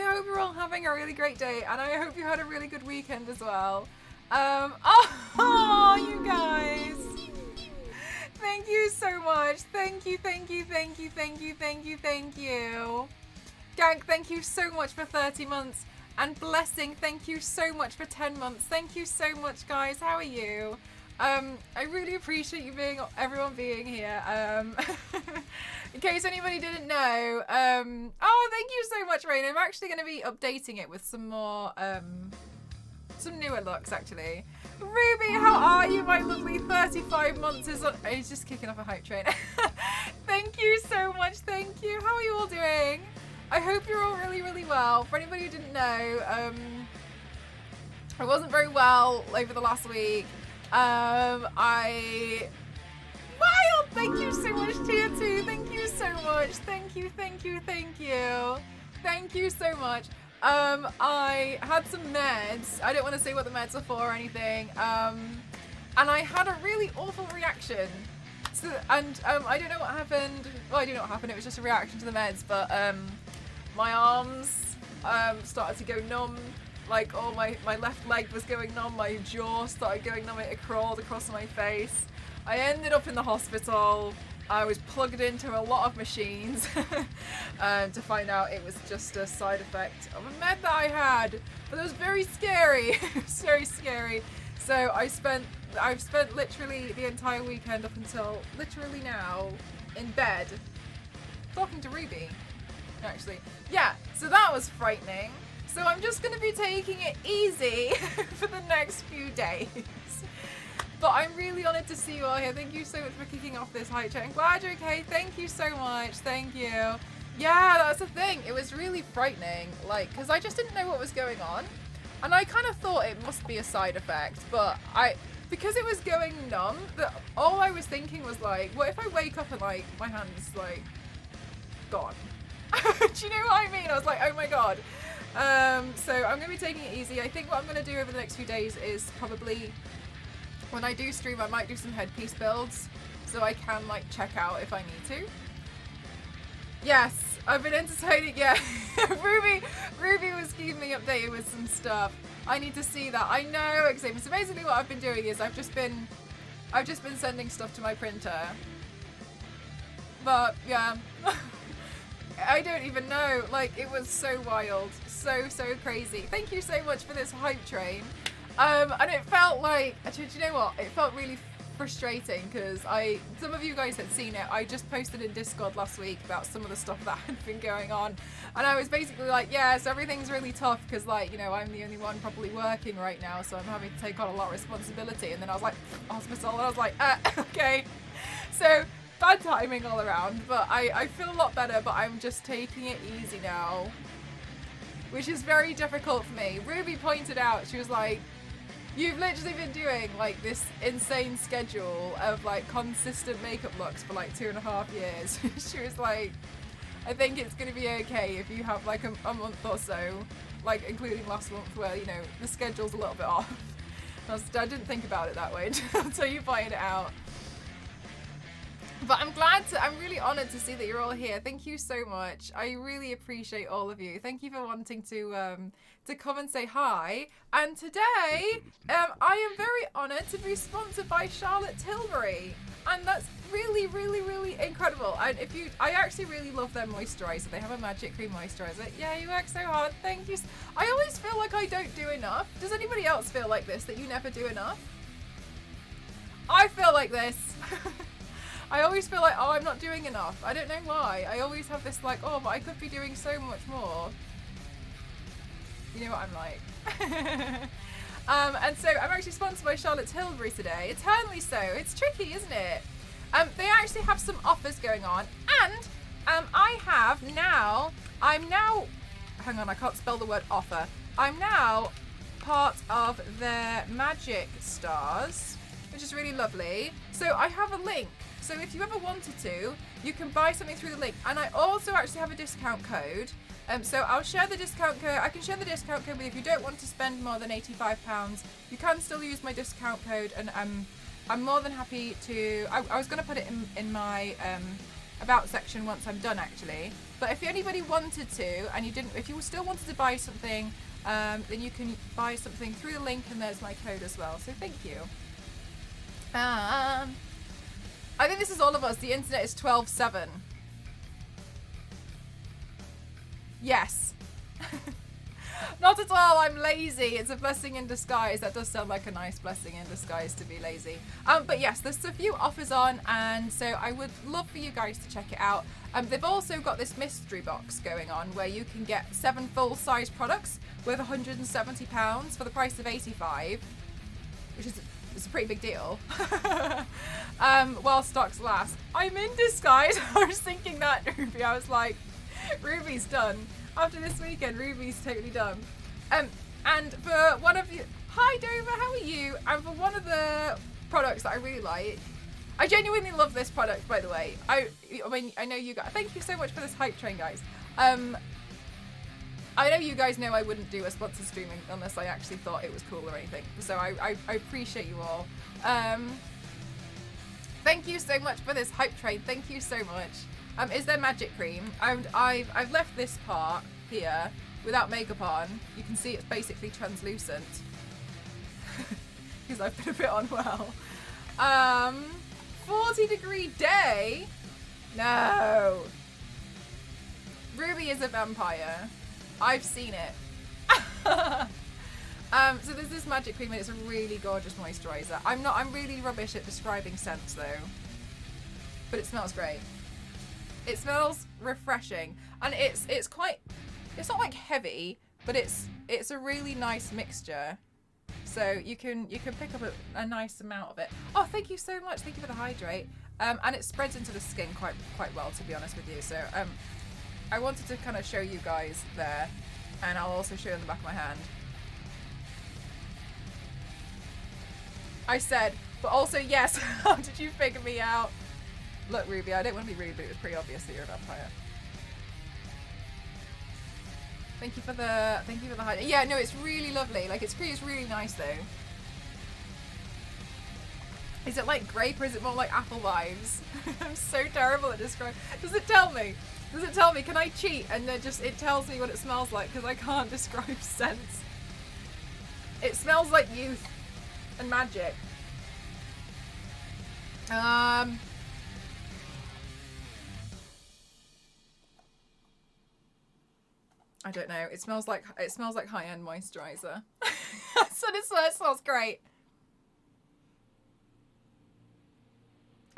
I hope you're all having a really great day, and I hope you had a really good weekend as well. You guys. Thank you so much. Thank you. Gank, thank you so much for 30 months. And Blessing, thank you so much for 10 months. Thank you so much, guys. How are you? I really appreciate you everyone being here. In case anybody didn't know, thank you so much, Rain. I'm actually going to be updating it with some more, some newer looks, actually. Ruby, how are you, my lovely? 35 months is on. He's just kicking off a hype train. Thank you so much. Thank you. How are you all doing? I hope you're all really, really well. For anybody who didn't know, I wasn't very well over the last week. Wild, thank you so much, Tier 2. Thank you so much. Thank you. Thank you so much. I had some meds. I don't want to say what the meds are for or anything. And I had a really awful reaction. I don't know what happened. Well, I do know what happened. It was just a reaction to the meds, but my arms started to go numb. Like, my left leg was going numb, my jaw started going numb, it crawled across my face. I ended up in the hospital. I was plugged into a lot of machines to find out it was just a side effect of a med that I had. But it was very scary. It was very scary. So I've spent literally the entire weekend up until literally now in bed talking to Ruby, actually. Yeah, so that was frightening. So I'm just going to be taking it easy for the next few days. But I'm really honoured to see you all here. Thank you so much for kicking off this hype chat. I'm glad you're okay. Thank you so much. Thank you. Yeah, that's the thing. It was really frightening, like, because I just didn't know what was going on. And I kind of thought it must be a side effect, but because it was going numb, all I was thinking was like, what if I wake up and like my hand's like gone? Do you know what I mean? I was like, oh my god. So I'm going to be taking it easy. I think what I'm going to do over the next few days is probably, when I do stream, I might do some headpiece builds so I can like check out if I need to. Yes, I've been entertaining. Yeah, Ruby was keeping me updated with some stuff. I need to see that. I know, exactly. So basically what I've been doing is I've just been sending stuff to my printer. But yeah, I don't even know. Like, it was so wild, so crazy. Thank you so much for this hype train. And it felt like, do you know what? It felt really frustrating because some of you guys had seen it. I just posted in Discord last week about some of the stuff that had been going on, and I was basically like, yeah, so everything's really tough because, like, you know, I'm the only one probably working right now, so I'm having to take on a lot of responsibility. And then I was like, hospital, and I was like, okay. So bad timing all around, but I feel a lot better, but I'm just taking it easy now, which is very difficult for me. Ruby pointed out, she was like, you've literally been doing like this insane schedule of like consistent makeup looks for like 2.5 years. She was like, I think it's going to be okay if you have like a month or so, like including last month where, you know, the schedule's a little bit off. I didn't think about it that way until you pointed it out. But I'm really honoured to see that you're all here. Thank you so much. I really appreciate all of you. Thank you for wanting to come and say hi. And today, I am very honoured to be sponsored by Charlotte Tilbury. And that's really, really, really incredible. And I actually really love their moisturiser. They have a magic cream moisturiser. Yeah, you work so hard. Thank you. I always feel like I don't do enough. Does anybody else feel like this, that you never do enough? I feel like this. I always feel like, oh, I'm not doing enough. I don't know why. I always have this like, oh, but I could be doing so much more. You know what I'm like. And so I'm actually sponsored by Charlotte Tilbury today. Eternally so. It's tricky, isn't it? They actually have some offers going on. And I'm now, hang on, I can't spell the word offer. I'm now part of their Magic Stars, which is really lovely. So I have a link. So if you ever wanted to, you can buy something through the link. And I also actually have a discount code. So I'll share the discount code. I can share the discount code with you. If you don't want to spend more than £85, you can still use my discount code. And I'm more than happy to. I was going to put it in my about section once I'm done actually. But if anybody wanted to, and if you still wanted to buy something, then you can buy something through the link, and there's my code as well. So thank you. I think this is all of us. The internet is 12/7. Yes. Not at all. I'm lazy. It's a blessing in disguise. That does sound like a nice blessing in disguise to be lazy. But yes, there's a few offers on, and so I would love for you guys to check it out. They've also got this mystery box going on where you can get 7 full-size products worth £170 for the price of 85, which is a pretty big deal. While stocks last. I'm in disguise. I was thinking that, Ruby. I was like, Ruby's done. After this weekend, Ruby's totally done. And for one of you, hi Dover, how are you? And for one of the products that I really like, I genuinely love this product, by the way. I mean, I know you guys. Thank you so much for this hype train, guys. I know you guys know I wouldn't do a sponsored streaming unless I actually thought it was cool or anything. So I appreciate you all. Thank you so much for this hype train. Thank you so much. Is there magic cream? I've left this part here without makeup on. You can see it's basically translucent because I've been a bit unwell. 40-degree day? No. Ruby is a vampire. I've seen it. So there's this magic cream and it's a really gorgeous moisturizer. I'm really rubbish at describing scents though, but it smells great. It smells refreshing, and it's not like heavy, but it's a really nice mixture. So you can pick up a nice amount of it. Oh, thank you so much. Thank you for the hydrate. And it spreads into the skin quite well, to be honest with you. So I wanted to kind of show you guys there, and I'll also show you on the back of my hand. I said, but also yes. How did you figure me out? Look, Ruby, I don't want to be rude, but it was pretty obvious that you're a vampire. Thank you for the hydrate. Yeah, no, it's really lovely. Like it's really nice though. Is it like grape or is it more like apple vibes? I'm so terrible at describing. Does it tell me? Does it tell me? Can I cheat and then just it tells me what it smells like because I can't describe scents. It smells like youth and magic. I don't know. It smells like high-end moisturizer. So it smells great.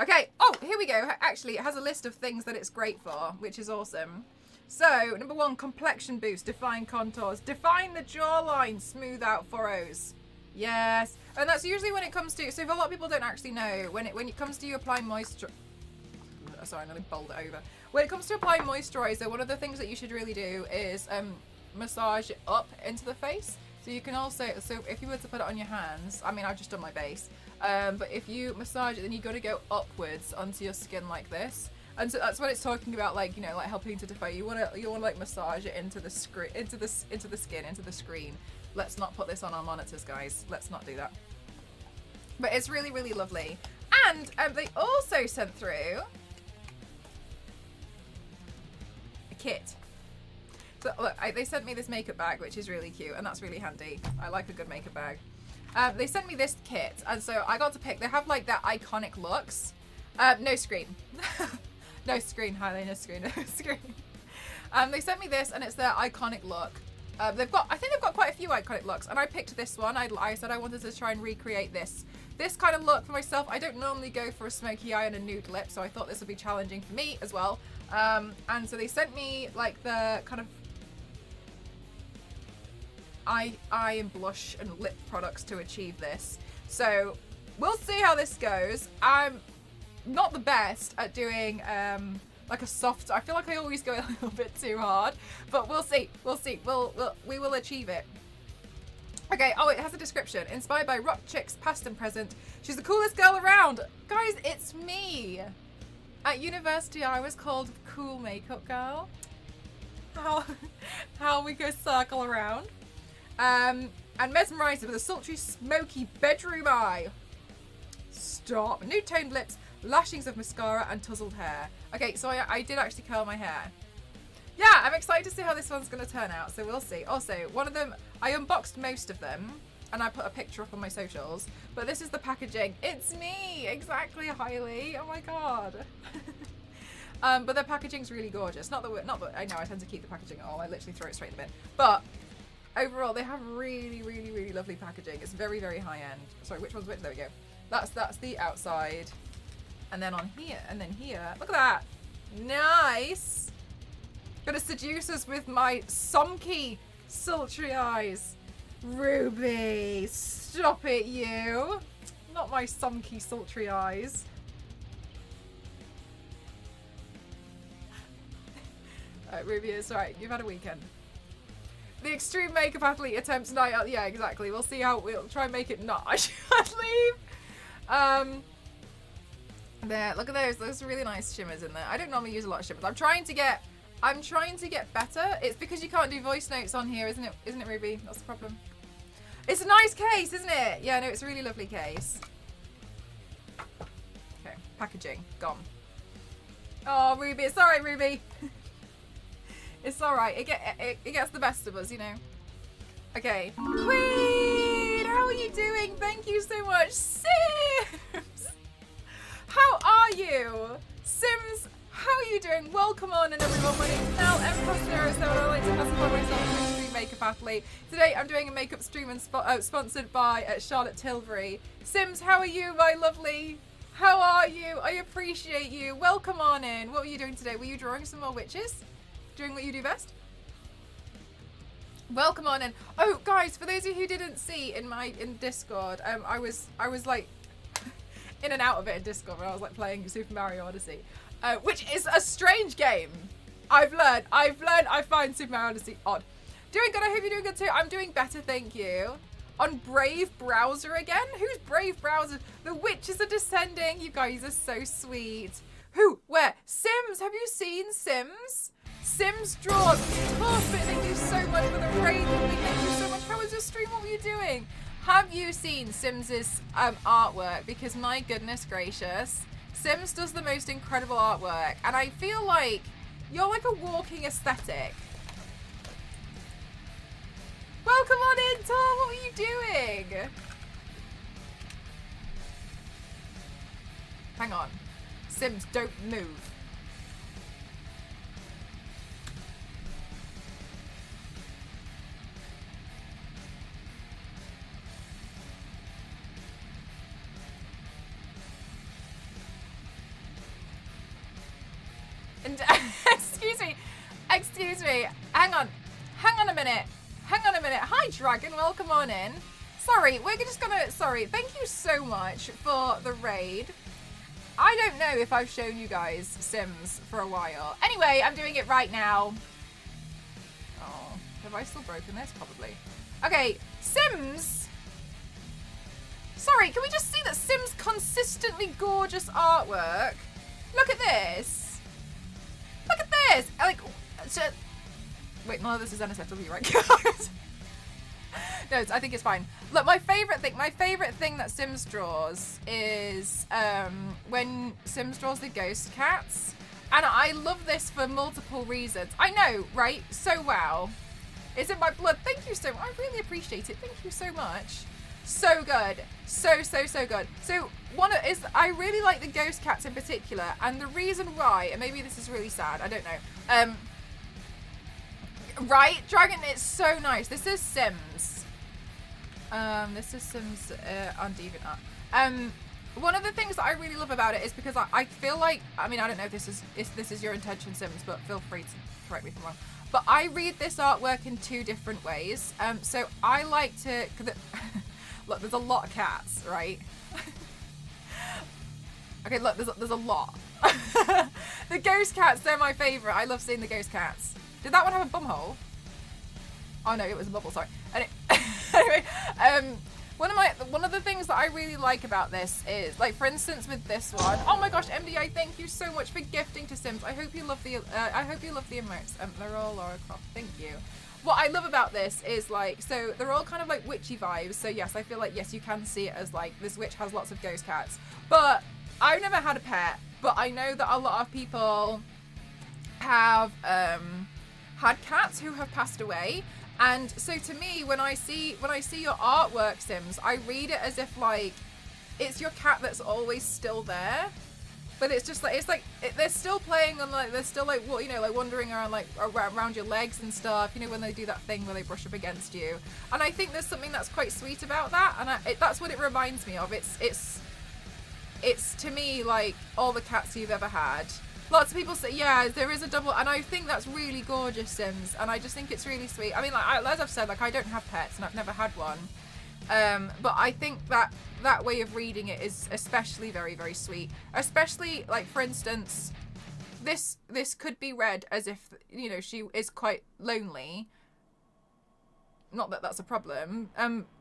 Okay. Oh, here we go. Actually, it has a list of things that it's great for, which is awesome. So, number 1, complexion boost, define contours, define the jawline, smooth out furrows. Yes. And that's usually when it comes to, so if a lot of people don't actually know, when it comes to you applying moisture, sorry, I nearly bowled it over. When it comes to applying moisturizer, one of the things that you should really do is massage it up into the face. So you can also, so if you were to put it on your hands, I mean, I've just done my base, but if you massage it, then you got to go upwards onto your skin like this. And so that's what it's talking about, like, you know, like helping to define. You want to like massage it into the screen, into the skin, into the screen. Let's not put this on our monitors, guys. Let's not do that. But it's really, really lovely. And they also sent through kit. So look, they sent me this makeup bag, which is really cute, and that's really handy. I like a good makeup bag. They sent me this kit, and so I got to pick. They have like their iconic looks. No screen. No screen, Highly, no screen, no screen. They sent me this, and it's their iconic look. I think they've got quite a few iconic looks, and I picked this one. I said I wanted to try and recreate this kind of look for myself. I don't normally go for a smoky eye and a nude lip, so I thought this would be challenging for me as well. And so they sent me like the kind of eye and blush and lip products to achieve this. So we'll see how this goes. I'm not the best at doing like a soft, I feel like I always go a little bit too hard, but we'll see. We will achieve it. Okay, oh, it has a description. Inspired by rock chicks past and present. She's the coolest girl around. Guys, it's me. At university, I was called cool makeup girl. How we go circle around. And mesmerized with a sultry, smoky bedroom eye. Stop. Nude toned lips, lashings of mascara, and tousled hair. Okay, so I did actually curl my hair. Yeah, I'm excited to see how this one's going to turn out, so we'll see. Also, one of them, I unboxed most of them, and I put a picture up on my socials, but this is the packaging. It's me! Exactly, Hailey. Oh my god. But the packaging's really gorgeous. Not that I know I tend to keep the packaging at all. I literally throw it straight in the bin. But overall, they have really, really, really lovely packaging. It's very, very high end. Sorry, which one's which? There we go. That's the outside. And then on here, and then here. Look at that. Nice. Gonna seduce us with my sonky, sultry eyes. Ruby, stop it, you. Not my sonky, sultry eyes. Ruby, it's right. You've had a weekend. The extreme makeup athlete attempts night out. Yeah, exactly. We'll see how we'll try and make it not. I should leave. There. Look at those. Those really nice shimmers in there. I don't normally use a lot of shimmers. I'm trying to get better. It's because you can't do voice notes on here, isn't it? Isn't it, Ruby? That's the problem. It's a nice case, isn't it? Yeah, no, it's a really lovely case. Okay, packaging gone. Oh, Ruby, it's all right, Ruby. It's all right. It gets the best of us, you know. Okay, Queen, how are you doing? Thank you so much, Sims. How are you, Sims? How are you doing? Welcome on in, everyone. My name is Mel M. so I like to classify myself as an extreme makeup athlete. Today I'm doing a makeup stream and sponsored by Charlotte Tilbury. Sims, how are you, my lovely? How are you? I appreciate you. Welcome on in. What were you doing today? Were you drawing some more witches? Doing what you do best? Welcome on in. Oh, guys, for those of you who didn't see in Discord, I was like in and out of it in Discord when I was like playing Super Mario Odyssey. Which is a strange game. I've learned I find Super Mario Odyssey odd. Doing good, I hope you're doing good too. I'm doing better, thank you. On Brave Browser again? Who's Brave Browser? The witches are descending. You guys are so sweet. Who? Where? Sims, have you seen Sims? Sims draws. Perfect, thank you so much for the raid. Thank you so much. How was your stream? What were you doing? Have you seen Sims's artwork? Because my goodness gracious. Sims does the most incredible artwork, and I feel like you're like a walking aesthetic. Welcome on in, Tom. What were you doing? Hang on. Sims, don't move. And excuse me, hang on a minute. Hi, Dragon, welcome on in. Sorry, thank you so much for the raid. I don't know if I've shown you guys Sims for a while. Anyway, I'm doing it right now. Oh, have I still broken this? Probably. Okay, Sims. Sorry, can we just see that Sims' consistently gorgeous artwork? Look at this. Look at this! Wait, none of this is NSFW, right? No, I think it's fine. Look, my favorite thing that Sims draws is when Sims draws the ghost cats. And I love this for multiple reasons. I know, right? So wow. It's in my blood. Thank you so much. I really appreciate it. Thank you so much. So good. So good. So I really like the ghost cats in particular, and the reason why, and maybe this is really sad, I don't know. Right, Dragon, it's so nice. This is Sims. This is Sims on DeviantArt. One of the things that I really love about it is because I feel like, I mean, I don't know if this is your intention, Sims, but feel free to correct me if I'm wrong. But I read this artwork in two different ways. So I like to. Look, there's a lot of cats, right? Okay, look, there's a lot. The ghost cats, they're my favourite. I love seeing the ghost cats. Did that one have a bum hole? Oh no, it was a bubble, sorry. Anyway, one of the things that I really like about this is, like, for instance, with this one. Oh my gosh, MDI, thank you so much for gifting to Sims. I hope you love the emotes. They're all Laura Croft. Thank you. What I love about this is, like, so they're all kind of like witchy vibes. So yes, I feel like, yes, you can see it as like this witch has lots of ghost cats. But I've never had a pet, but I know that a lot of people have had cats who have passed away. And so to me, when I see your artwork, Sims, I read it as if like it's your cat that's always still there, but it's just like they're still playing and like they're still like what you know like wandering around like around your legs and stuff. You know when they do that thing where they brush up against you. And I think there's something that's quite sweet about that, and that's what it reminds me of. It's to me like all the cats you've ever had. Lots of people say, yeah, there is a double, and I think that's really gorgeous, Sims, and I just think it's really sweet. I mean, like, as I've said, like, I don't have pets, and I've never had one, but I think that way of reading it is especially very, very sweet. Especially, like, for instance, this could be read as if, you know, she is quite lonely. Not that that's a problem,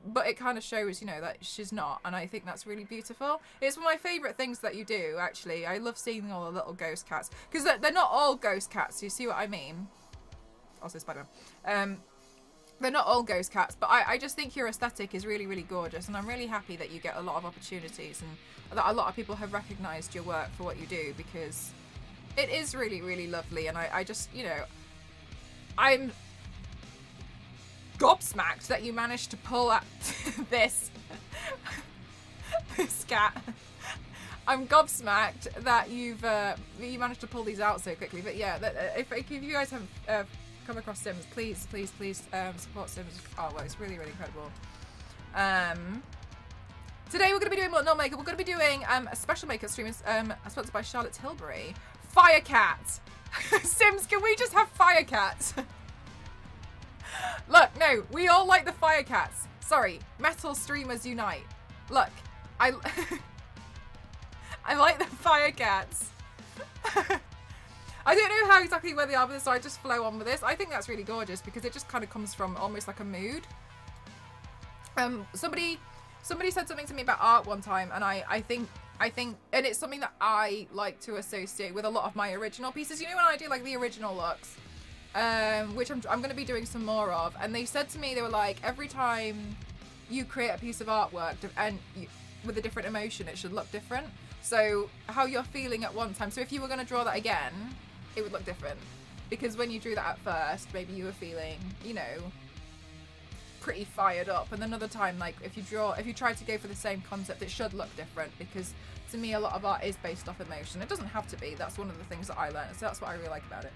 but it kind of shows, you know, that she's not, and I think that's really beautiful. It's one of my favourite things that you do, actually. I love seeing all the little ghost cats, because they're not all ghost cats, you see what I mean? Also Spider-Man. They're not all ghost cats, but I just think your aesthetic is really, really gorgeous, and I'm really happy that you get a lot of opportunities, and that a lot of people have recognised your work for what you do, because it is really, really lovely, and I just, you know, I'm gobsmacked that you managed to pull at this cat. I'm gobsmacked that you managed to pull these out so quickly. But yeah, if you guys have come across Sims, please support Sims. Oh well, it's really, really incredible. Today we're going to be doing not makeup. We're going to be doing a special makeup stream sponsored by Charlotte Tilbury. Fire Cat. Sims, can we just have Fire Cats? Look, no, we all like the Fire Cats. Sorry, metal streamers unite. Look, I like the Fire Cats. I don't know how exactly where they are with this, so I just flow on with this. I think that's really gorgeous because it just kind of comes from almost like a mood. Somebody said something to me about art one time, and I think, and it's something that I like to associate with a lot of my original pieces. You know when I do like the original looks? Which I'm going to be doing some more of, and they said to me, they were like, every time you create a piece of artwork and with a different emotion, it should look different. So how you're feeling at one time, so if you were going to draw that again, it would look different, because when you drew that at first, maybe you were feeling, you know, pretty fired up, and another time, like if you try to go for the same concept, it should look different, because to me a lot of art is based off emotion. It doesn't have to be. That's one of the things that I learned, so that's what I really like about it.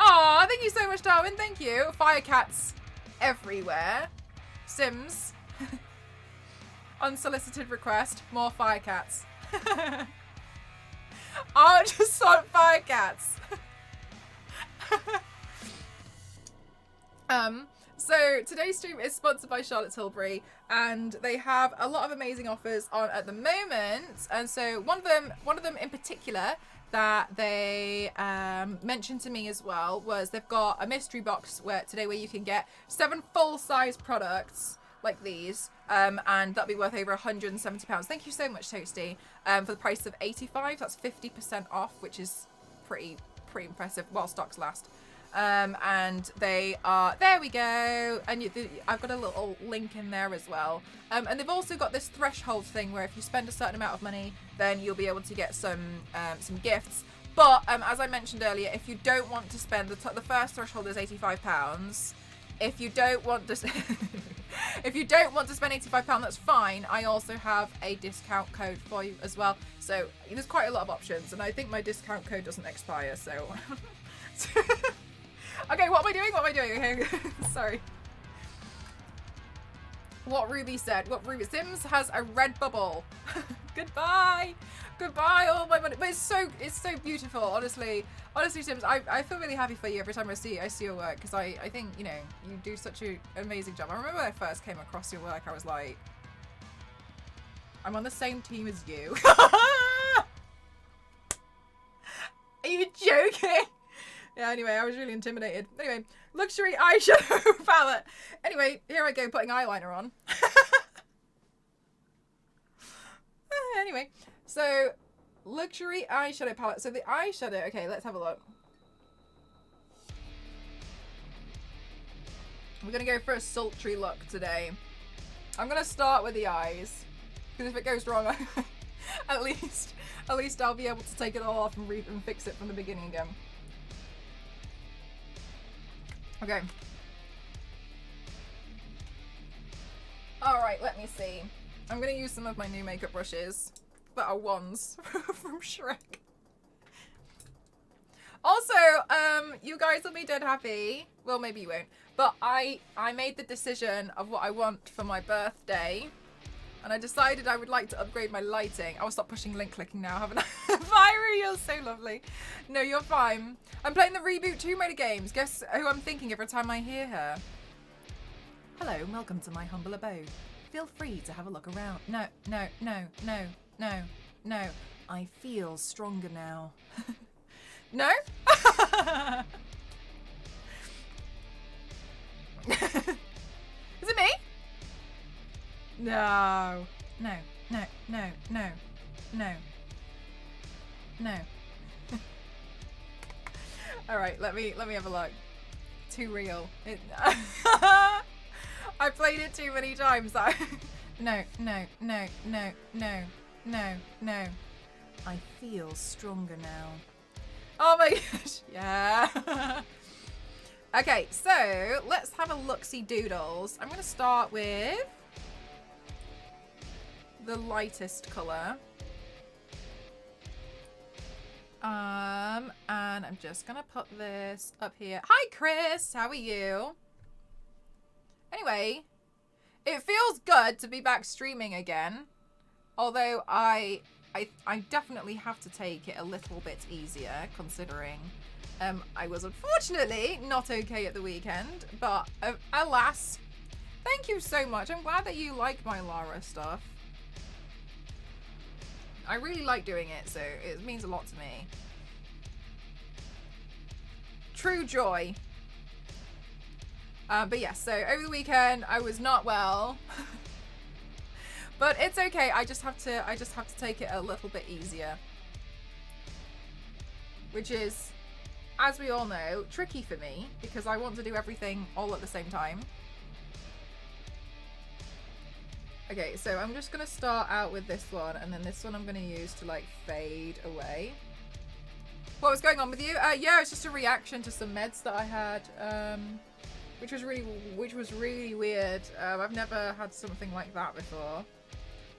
Oh, thank you so much, Darwin. Thank you. Fire Cats everywhere. Sims. Unsolicited request. More Fire Cats. I just want Fire Cats. So today's stream is sponsored by Charlotte Tilbury, and they have a lot of amazing offers on at the moment. And so one of them in particular that they mentioned to me as well was they've got a mystery box where you can get 7 full-size products like these, and that'll be worth over £170. Thank you so much, Toasty, for the price of £85. That's 50% off, which is pretty impressive while stocks last. And they are, there we go, and I've got a little link in there as well, and they've also got this threshold thing where if you spend a certain amount of money, then you'll be able to get some gifts. But as I mentioned earlier, if you don't want to spend the first threshold is £85. If you don't want to if you don't want to spend £85, that's fine. I also have a discount code for you as well, so there's quite a lot of options, and I think my discount code doesn't expire, so okay, what am I doing? Okay, sorry. What Ruby said. Sims has a red bubble. Goodbye, all my money. But it's so beautiful, honestly, Sims. I feel really happy for you every time I see your work, because I think, you know, you do such an amazing job. I remember when I first came across your work, I was like, I'm on the same team as you. Are you joking? Yeah, anyway, I was really intimidated. Anyway, luxury eyeshadow palette. Anyway, here I go putting eyeliner on. Anyway, so luxury eyeshadow palette. So the eyeshadow, okay, let's have a look. We're going to go for a sultry look today. I'm going to start with the eyes, Because if it goes wrong, at least I'll be able to take it all off and fix it from the beginning again. Okay. Alright, let me see. I'm gonna use some of my new makeup brushes that are wands from Shrek. Also, you guys will be dead happy. Well, maybe you won't. But I made the decision of what I want for my birthday. And I decided I would like to upgrade my lighting. I'll stop pushing link clicking now, haven't I? Fiery, you're so lovely. No, you're fine. I'm playing the Reboot Tomb Raider games. Guess who I'm thinking every time I hear her? Hello, welcome to my humble abode. Feel free to have a look around. No. I feel stronger now. No? Is it me? No. No. All right, let me have a look. Too real. I played it too many times. No. I feel stronger now. Oh my gosh. Yeah. Okay, so let's have a look-see doodles. I'm going to start with the lightest colour. And I'm just going to put this up here. Hi, Chris. How are you? Anyway, it feels good to be back streaming again. Although I definitely have to take it a little bit easier, considering I was unfortunately not okay at the weekend. But alas, thank you so much. I'm glad that you like my Lara stuff. I really like doing it, so it means a lot to me. True joy. But yes, so over the weekend I was not well. But it's okay. I just have to take it a little bit easier. Which is, as we all know, tricky for me because I want to do everything all at the same time. Okay, so I'm just going to start out with this one, and then this one I'm going to use to like fade away. What was going on with you? Yeah, it's just a reaction to some meds that I had, which was really weird. I've never had something like that before.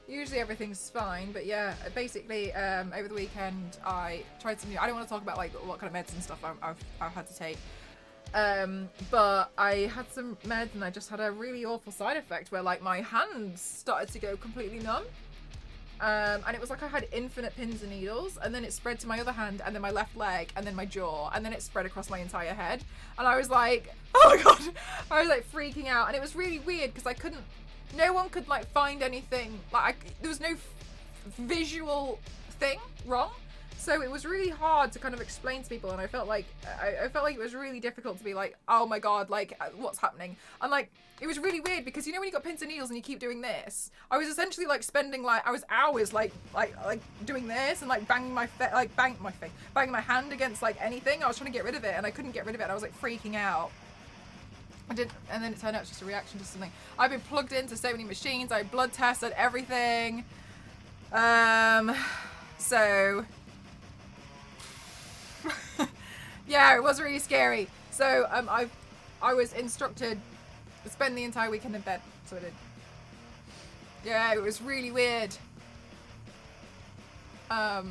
Usually everything's fine, but yeah, basically over the weekend I tried some new. I don't want to talk about like what kind of meds and stuff I've had to take. But I had some meds and I just had a really awful side effect where like my hands started to go completely numb. And it was like I had infinite pins and needles, and then it spread to my other hand, and then my left leg, and then my jaw, and then it spread across my entire head. And I was like, oh my god, I was like freaking out. And it was really weird because no one could like find anything, like there was no visual thing wrong. So it was really hard to kind of explain to people, and I felt like it was really difficult to be like, oh my god, like what's happening? And like it was really weird because you know when you got pins and needles and you keep doing this, I was essentially like spending like hours like doing this and like banging my hand against like anything. I was trying to get rid of it and I couldn't get rid of it, and I was like freaking out. And then it turned out it's just a reaction to something. I've been plugged into so many machines. I blood tested everything. So yeah, it was really scary. So I was instructed to spend the entire weekend in bed. So I did. Yeah, it was really weird. Oh,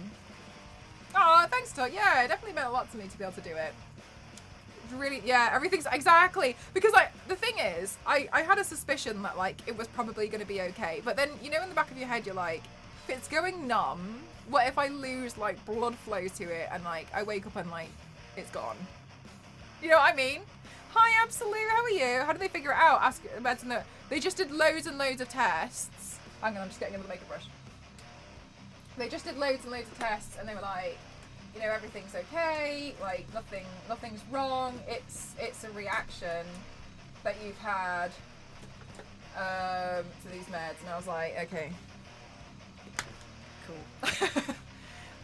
thanks, Todd. Yeah, it definitely meant a lot to me to be able to do it. Really, yeah, everything's exactly because the thing is I had a suspicion that like it was probably going to be okay, but then you know in the back of your head you're like, if it's going numb, what if I lose like blood flow to it and like I wake up and like it's gone? You know what I mean? Hi, Absolute, how are you? How did they figure it out? Ask Benson that they just did loads and loads of tests. Hang on, I'm just getting another makeup brush. They just did loads and loads of tests, and they were like, you know, everything's okay, like nothing's wrong. It's a reaction that you've had to these meds. And I was like, okay, cool.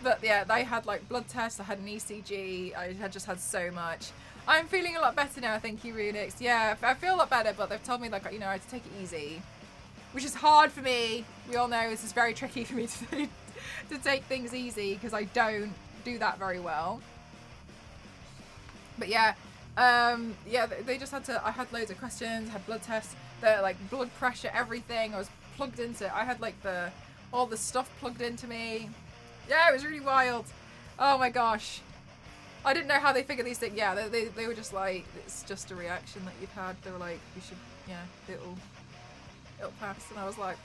But yeah, they had like blood tests, I had an ECG, I had just had so much. I'm feeling a lot better now, thank you, Runix. Yeah, I feel a lot better, but they've told me like, you know, I have to take it easy. which is hard for me. We all know this is very tricky for me to take things easy because I don't do that very well. But yeah, yeah, they just had to, I had loads of questions, had blood tests, the like blood pressure, everything. I was plugged into, I had like all the stuff plugged into me. Yeah, it was really wild. Oh my gosh. I didn't know how they figured these things. Yeah, they were just like, it's just a reaction that you've had. They were like, you should, yeah, it'll pass. And I was like,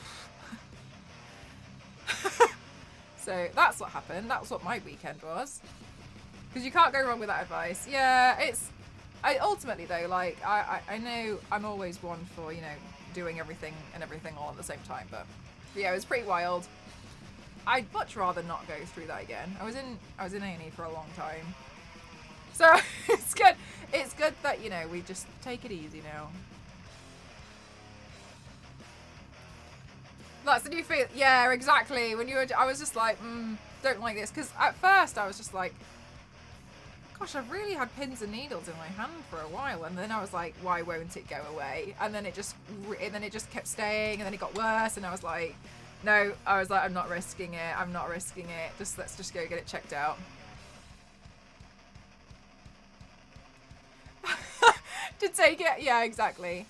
so that's what happened. That's what my weekend was. Because you can't go wrong with that advice. Yeah, ultimately though, like, I know I'm always one for, you know, doing everything all at the same time. But yeah, it was pretty wild. I'd much rather not go through that again. I was in A&E for a long time. So it's good. It's good that, you know, we just take it easy now. That's the new feel. Yeah, exactly. When you were, I was just like, don't like this. Because at first I was just like, gosh, I've really had pins and needles in my hand for a while. And then I was like, why won't it go away? And then it just kept staying, and then it got worse. And I was like, no, I'm not risking it. I'm not risking it. Let's just go get it checked out. To take it, yeah, exactly.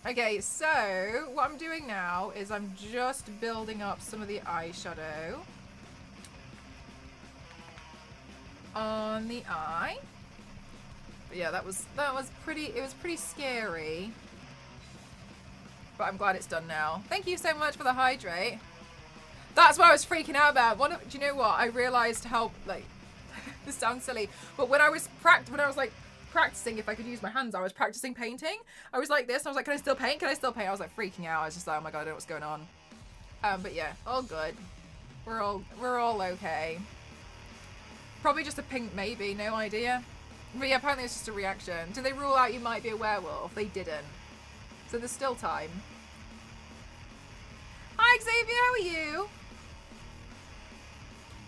Okay, so what I'm doing now is I'm just building up some of the eyeshadow on the eye. But yeah, that was pretty. It was pretty scary, but I'm glad it's done now. Thank you so much for the hydrate. That's what I was freaking out about. Do you know what? I realized how, like, this sounds silly, but when I was like practicing if I could use my hands, I was practicing painting. I was like this, and I was like, can I still paint? Can I still paint? I was like freaking out. I was just like, oh my god, I don't know what's going on. But yeah, all good. We're all okay. Probably just a pink, maybe, no idea. But yeah, apparently it's just a reaction. Did they rule out you might be a werewolf? They didn't. So there's still time. Hi Xavier, how are you?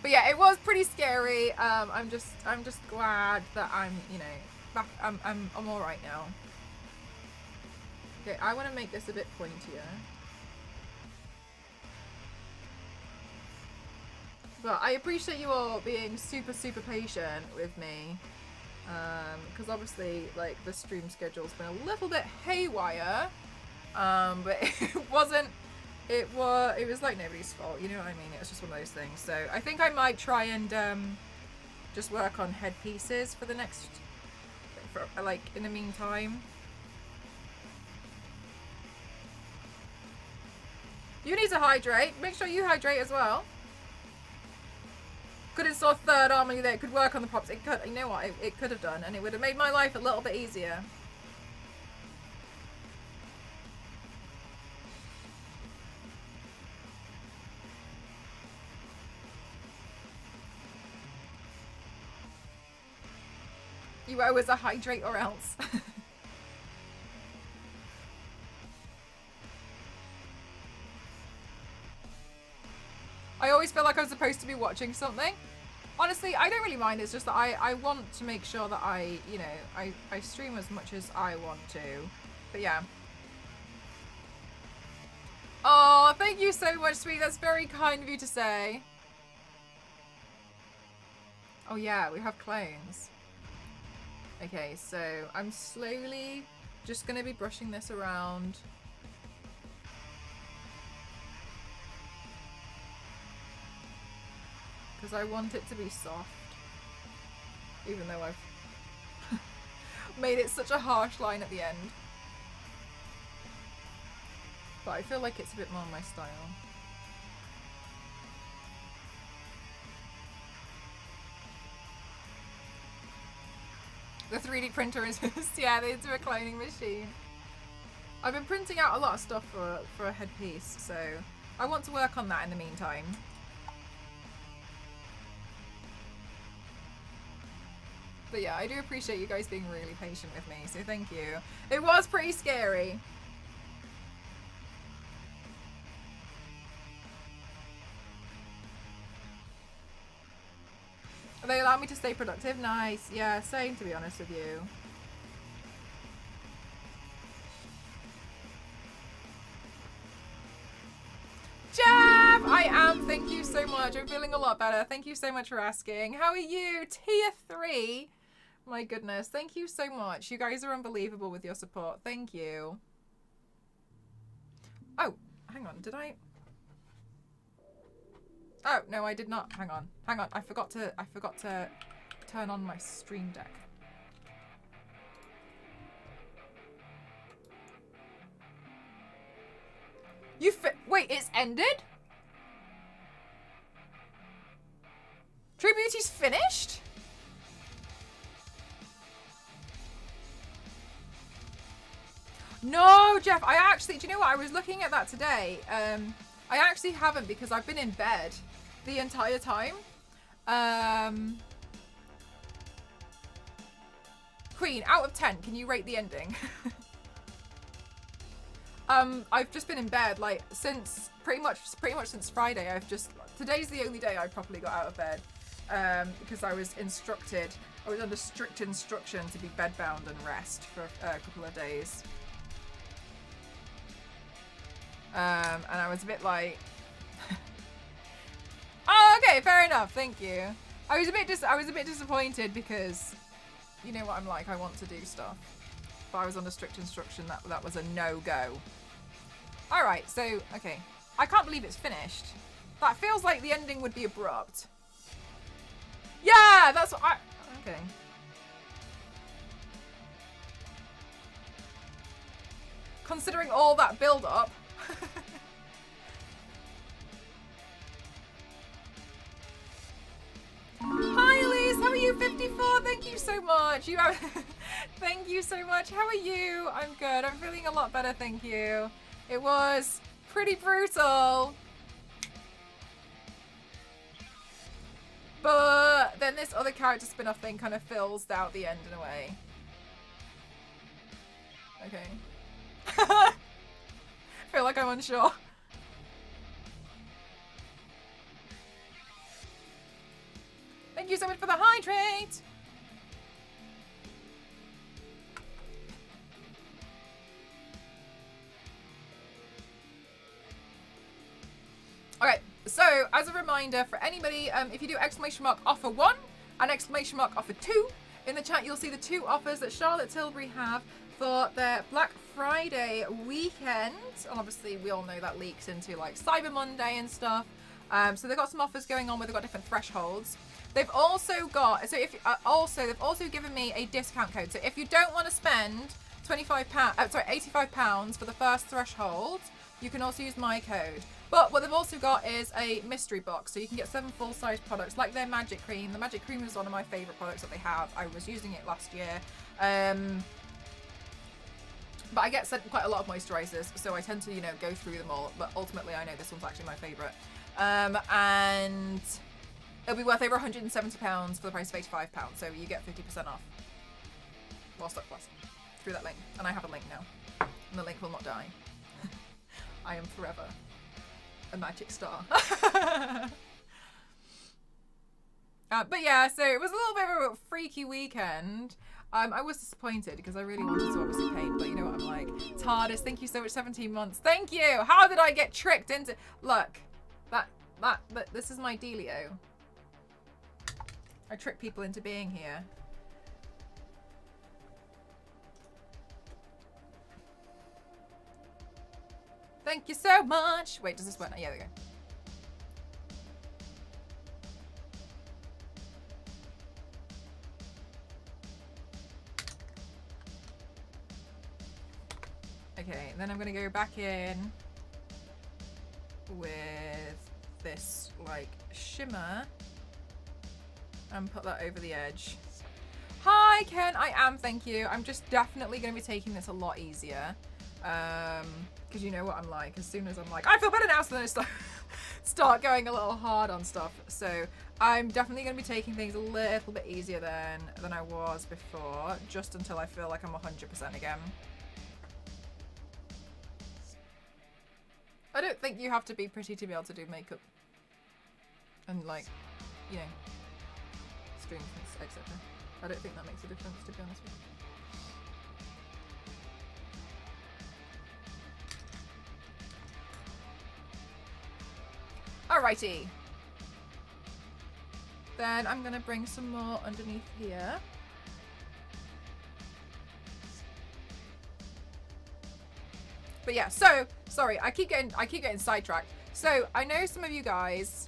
But yeah, it was pretty scary. I'm just glad that I'm, you know, back. I'm all right now. Okay, I want to make this a bit pointier. But I appreciate you all being super patient with me, because obviously, like, the stream schedule's been a little bit haywire, but it wasn't. It was like nobody's fault, you know what I mean? It was just one of those things. So I think I might try and just work on headpieces for the next, like, in the meantime. You need to hydrate. Make sure you hydrate as well. Could install third arm there. It could work on the props. It could. You know what? It could have done, and it would have made my life a little bit easier. You always a hydrate or else. I always feel like I'm supposed to be watching something. Honestly, I don't really mind. It's just that I want to make sure that I, you know, I stream as much as I want to. But yeah. Oh, thank you so much, sweet. That's very kind of you to say. Oh yeah, we have clones. Okay, so I'm slowly just going to be brushing this around. Because I want it to be soft. Even though I've made it such a harsh line at the end. But I feel like it's a bit more my style. The 3D printer is, yeah, they do a cloning machine. I've been printing out a lot of stuff for a headpiece, so I want to work on that in the meantime. But yeah, I do appreciate you guys being really patient with me, so thank you. It was pretty scary. They allow me to stay productive. Nice. Yeah, same, to be honest with you. so much. I'm feeling a lot better. Thank you so much for asking. How are you? Tier 3. My goodness. Thank you so much. You guys are unbelievable with your support. Thank you. Oh, hang on. Did I? Oh, no, I did not. Hang on. Hang on. I forgot to turn on my stream deck. Wait, it's ended? True Beauty's finished? No, Jeff, I actually, do you know what? I was looking at that today. I actually haven't because I've been in bed the entire time. Queen, out of 10, can you rate the ending? I've just been in bed like since pretty much since Friday. Today's the only day I properly got out of bed because I was under strict instruction to be bedbound and rest for a couple of days. And I was a bit like, oh, okay, fair enough, thank you. I was a bit disappointed because you know what I'm like. I want to do stuff, but I was under strict instruction that was a no-go. All right, so okay, I can't believe it's finished. That feels like the ending would be abrupt. Yeah, that's what okay. Considering all that build-up. Hi Liz, how are you? 54, thank you so much. Thank you so much. How are you? I'm good. I'm feeling a lot better, thank you. It was pretty brutal. But then this other character spin-off thing kind of fills out the end in a way. Okay. Feel like I'm unsure. Thank you so much for the hydrate. Okay, so as a reminder for anybody, if you do !offer 1 and !offer 2 in the chat, you'll see the 2 offers that Charlotte Tilbury have for their Black Friday weekend. And obviously we all know that leaks into like Cyber Monday and stuff. So they've got some offers going on where they've got different thresholds. They've also got, so if they've also given me a discount code. So if you don't want to spend £85 for the first threshold, you can also use my code. But what they've also got is a mystery box, so you can get 7 full-size products, like their Magic Cream. The Magic Cream is one of my favourite products that they have. I was using it last year. But I get sent quite a lot of moisturisers, so I tend to, you know, go through them all. But ultimately, I know this one's actually my favourite. And it'll be worth over £170 for the price of £85, so you get 50% off. While stock lasts. Through that link. And I have a link now. And the link will not die. I am forever a magic star. But yeah, so it was a little bit of a freaky weekend. I was disappointed because I really wanted to obviously paint, but you know what I'm like. TARDIS, thank you so much, 17 months. Thank you! How did I get tricked into... Look, this is my dealio. I trick people into being here. Thank you so much. Wait, does this work? Yeah, there we go. Okay, then I'm gonna go back in with this like shimmer and put that over the edge. Hi Ken, I am, thank you. I'm just definitely gonna be taking this a lot easier. Because you know what I'm like, as soon as I'm like, I feel better now, so then I start going a little hard on stuff. So I'm definitely going to be taking things a little bit easier than I was before, just until I feel like I'm 100% again. I don't think you have to be pretty to be able to do makeup and like, you know, streams, etc. I don't think that makes a difference, to be honest with you. Alrighty. Then I'm going to bring some more underneath here. But yeah, so sorry, I keep getting sidetracked. So I know some of you guys,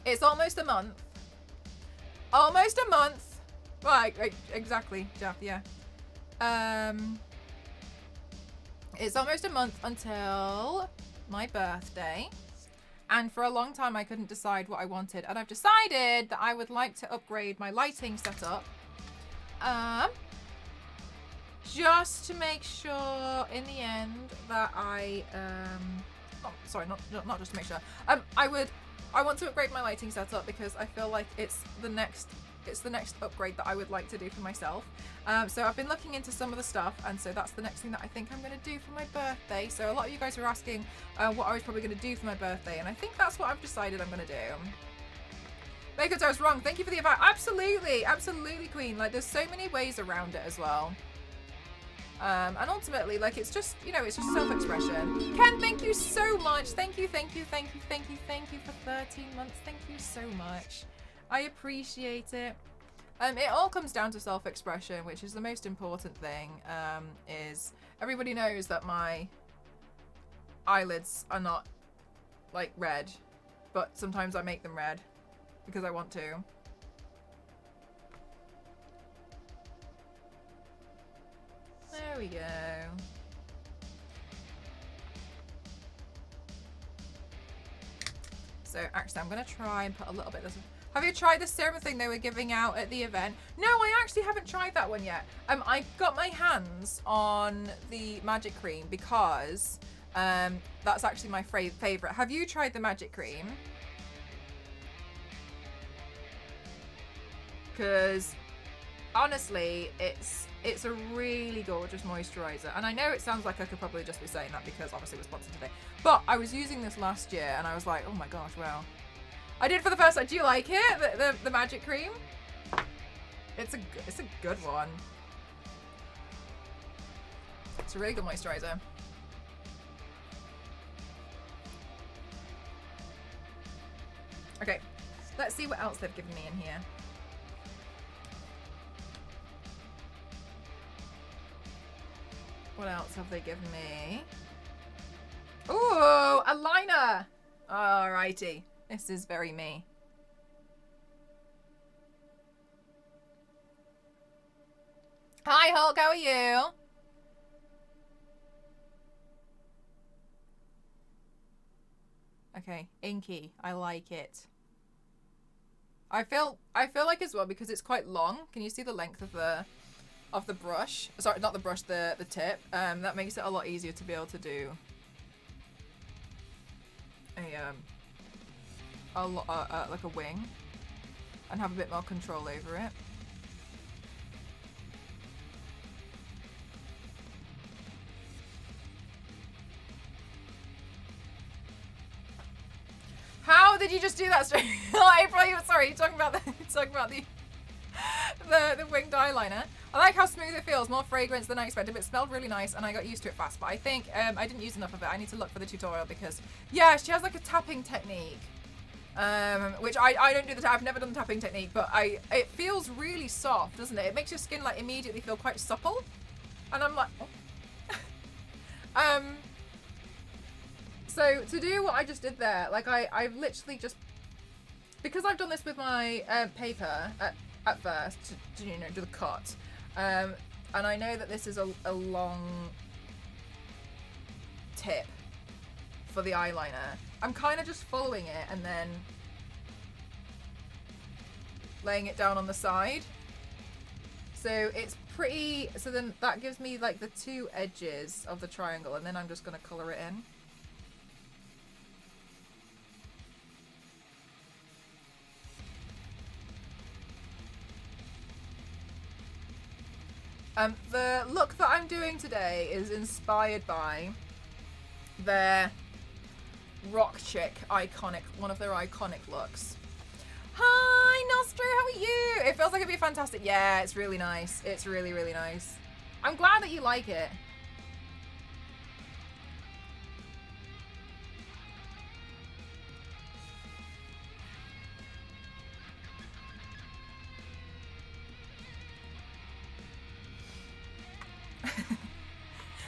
it's almost a month. Almost a month. Right, exactly, Jeff, yeah. It's almost a month until my birthday. And for a long time, I couldn't decide what I wanted. And I've decided that I would like to upgrade my lighting setup. Just to make sure in the end that I, oh, sorry, not just to make sure. I want to upgrade my lighting setup because I feel like it's the next upgrade that I would like to do for myself. So I've been looking into some of the stuff, and so that's the next thing that I think I'm going to do for my birthday. So a lot of you guys are asking what I was probably going to do for my birthday, and I think that's what I've decided I'm going to do. Because I was wrong. Thank you for the advice. Absolutely, absolutely, Queen. Like, there's so many ways around it as well. And ultimately, like, it's just, you know, it's just self-expression. Ken, thank you so much. Thank you for 13 months. Thank you so much. I appreciate it. It all comes down to self-expression, which is the most important thing. Is everybody knows that my eyelids are not like red, but sometimes I make them red because I want to. There we go. So actually I'm going to try and put a little bit of this. Have you tried the serum thing they were giving out at the event? No, I actually haven't tried that one yet. I got my hands on the magic cream because that's actually my favorite. Have you tried the magic cream? Because honestly, it's a really gorgeous moisturizer. And I know it sounds like I could probably just be saying that because obviously it was sponsored today. But I was using this last year and I was like, oh my gosh, wow. I did for the first time. Do you like it? The magic cream? It's a good one. It's a really good moisturizer. Okay, let's see what else they've given me in here. What else have they given me? Ooh, a liner! Alrighty. This is very me. Hi Hulk, how are you? Okay, inky. I like it. I feel like as well because it's quite long. Can you see the length of the brush? Sorry, not the brush, the tip. That makes it a lot easier to be able to do like a wing and have a bit more control over it. How did you just do that? April, sorry, you're talking about the winged eyeliner. I like how smooth it feels, more fragrance than I expected, but it smelled really nice and I got used to it fast. But I think I didn't use enough of it. I need to look for the tutorial because, yeah, she has like a tapping technique, which I don't do I've never done the tapping technique, but it feels really soft, doesn't it? It makes your skin like immediately feel quite supple. And I'm like, oh. So to do what I just did there, like I've literally just, because I've done this with my paper at first to you know, do the cut, and I know that this is a long tip for the eyeliner. I'm kind of just following it and then laying it down on the side. So it's pretty, so then that gives me like the two edges of the triangle, and then I'm just going to colour it in. The look that I'm doing today is inspired by their Rock Chick iconic, one of their iconic looks. Hi, Nostra, how are you? It feels like it'd be fantastic. Yeah, it's really nice. It's really, really nice. I'm glad that you like it.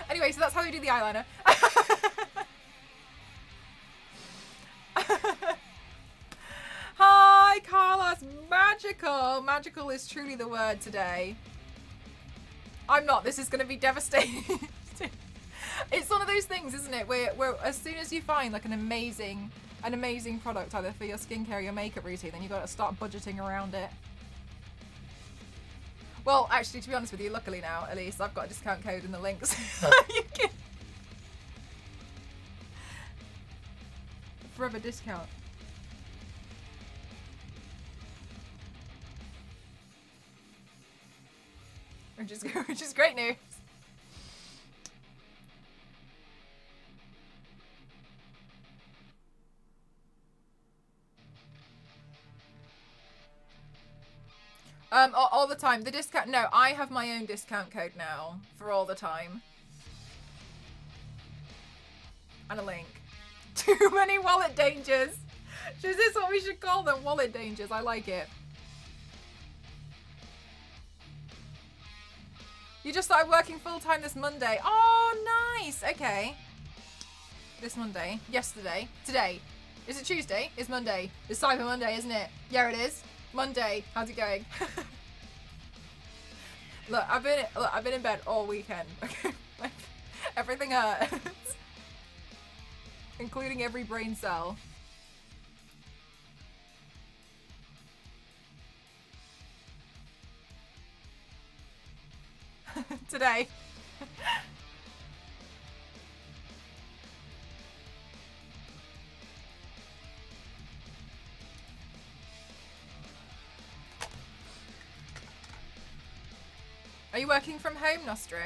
Anyway, so that's how you do the eyeliner. Hi, Carlos. Magical. Magical is truly the word today. I'm not. This is going to be devastating. It's one of those things, isn't it? Where as soon as you find like an amazing product either for your skincare or your makeup routine, then you've got to start budgeting around it. Well, actually, to be honest with you, luckily now, at least, I've got a discount code in the links. You can... Forever discount. Which is great news. All the time. The discount. No, I have my own discount code now for all the time. And a link. Too many wallet dangers. Is this what we should call them? Wallet dangers. I like it. You just started working full-time this Monday. Oh, nice. Okay. This Monday. Yesterday. Today. Is it Tuesday? It's Monday. It's Cyber Monday, isn't it? Yeah, it is. Monday. How's it going? Look, I've been in bed all weekend. Okay. Like, everything hurts. Including every brain cell. Today. Are you working from home, Nostro?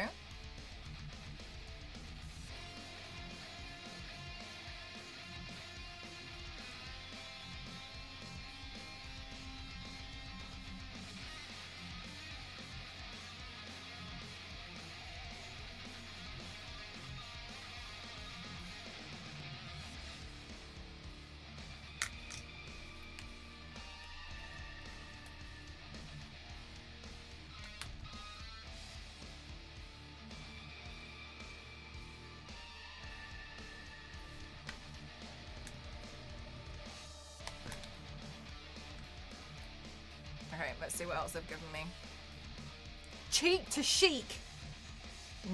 Okay, let's see what else they've given me. Cheek to chic.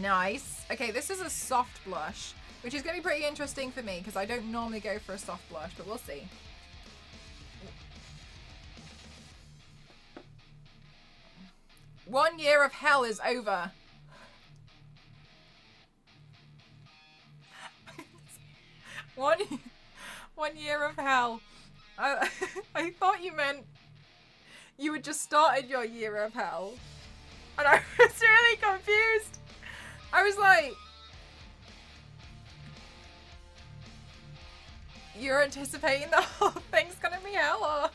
Nice. Okay, this is a soft blush, which is going to be pretty interesting for me because I don't normally go for a soft blush, but we'll see. One year of hell is over. One year of hell. I thought you meant you had just started your year of hell. And I was really confused. I was like, you're anticipating the whole thing's gonna be hell, or...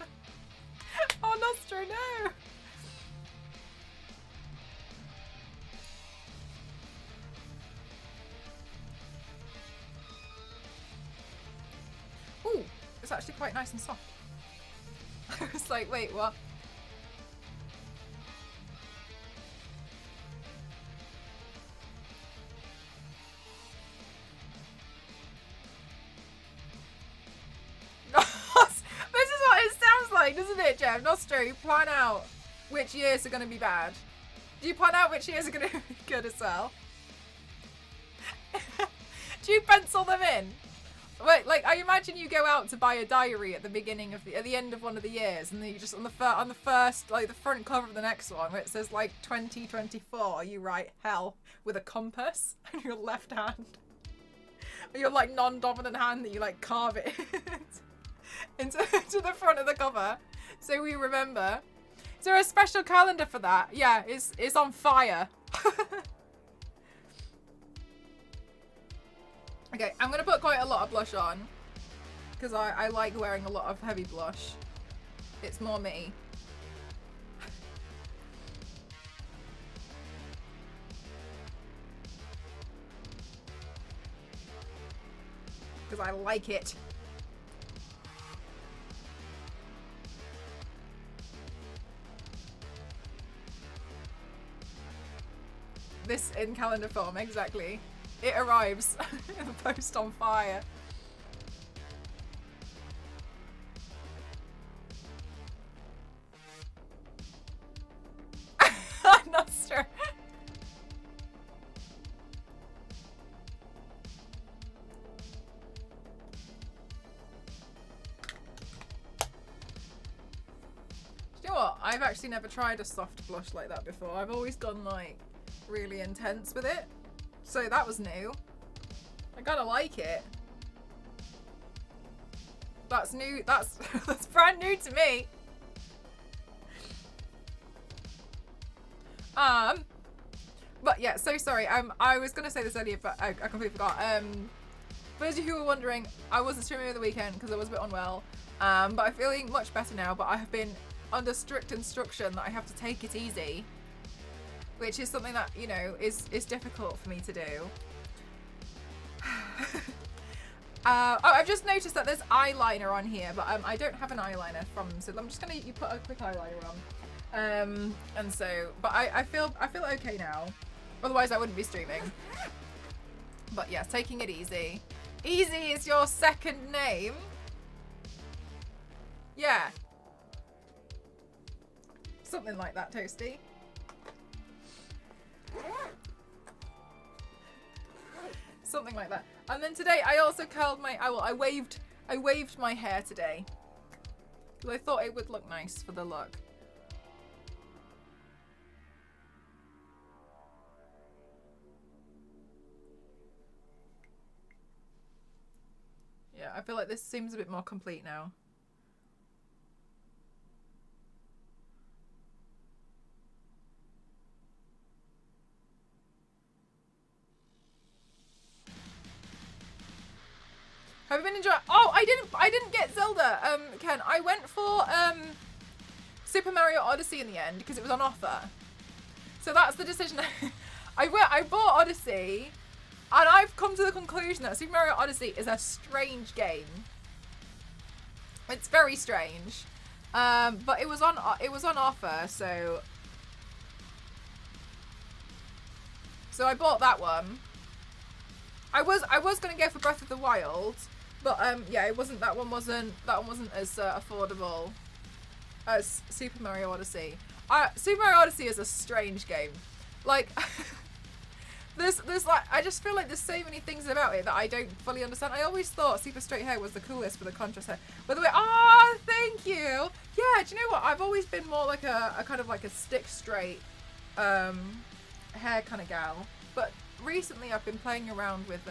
Oh, Nostro, no. Ooh, it's actually quite nice and soft. I was like, wait, what? This is what it sounds like, doesn't it, Jeff? Nostro, you plan out which years are going to be bad. Do you plan out which years are going to be good as well? Do you pencil them in? Wait, like, I imagine you go out to buy a diary at the beginning of at the end of one of the years, and then you just on the first, like the front cover of the next one, where it says like 2024, you write hell with a compass on your left hand, or your like non-dominant hand that you like carve it into the front of the cover, so we remember. Is there a special calendar for that? Yeah, it's on fire. Okay, I'm going to put quite a lot of blush on because I like wearing a lot of heavy blush. It's more me. Because I like it. this in calendar form, exactly. It arrives in the post on fire. Not sure. You know what? I've actually never tried a soft blush like that before. I've always gone like really intense with it. So that was new. I gotta like it. That's new. That's that's brand new to me. But yeah, so sorry. I was gonna say this earlier, but I completely forgot. For those of you who were wondering, I wasn't streaming over the weekend because I was a bit unwell. But I'm feeling much better now. But I have been under strict instruction that I have to take it easy, which is something that, you know, is difficult for me to do. Oh, I've just noticed that there's eyeliner on here, but I don't have an eyeliner from them, so I'm just gonna put a quick eyeliner on. And so, but I feel okay now. Otherwise, I wouldn't be streaming. But yes, taking it easy. Easy is your second name. Yeah. Something like that, Toasty. Something like that. And then today I also curled my, I waved my hair today. Because I thought it would look nice for the look. Yeah, I feel like this seems a bit more complete now. Have you been enjoying? Oh, I didn't get Zelda, Ken. I went for Super Mario Odyssey in the end because it was on offer. So that's the decision. I bought Odyssey, and I've come to the conclusion that Super Mario Odyssey is a strange game. It's very strange, but it was on offer, so I bought that one. I was gonna go for Breath of the Wild. But yeah, that one wasn't as affordable as Super Mario Odyssey. Super Mario Odyssey is a strange game. Like there's like, I just feel like there's so many things about it that I don't fully understand. I always thought super straight hair was the coolest for the contrast hair. By the way, thank you. Yeah, do you know what? I've always been more like a kind of like a stick straight hair kind of gal. But recently I've been playing around with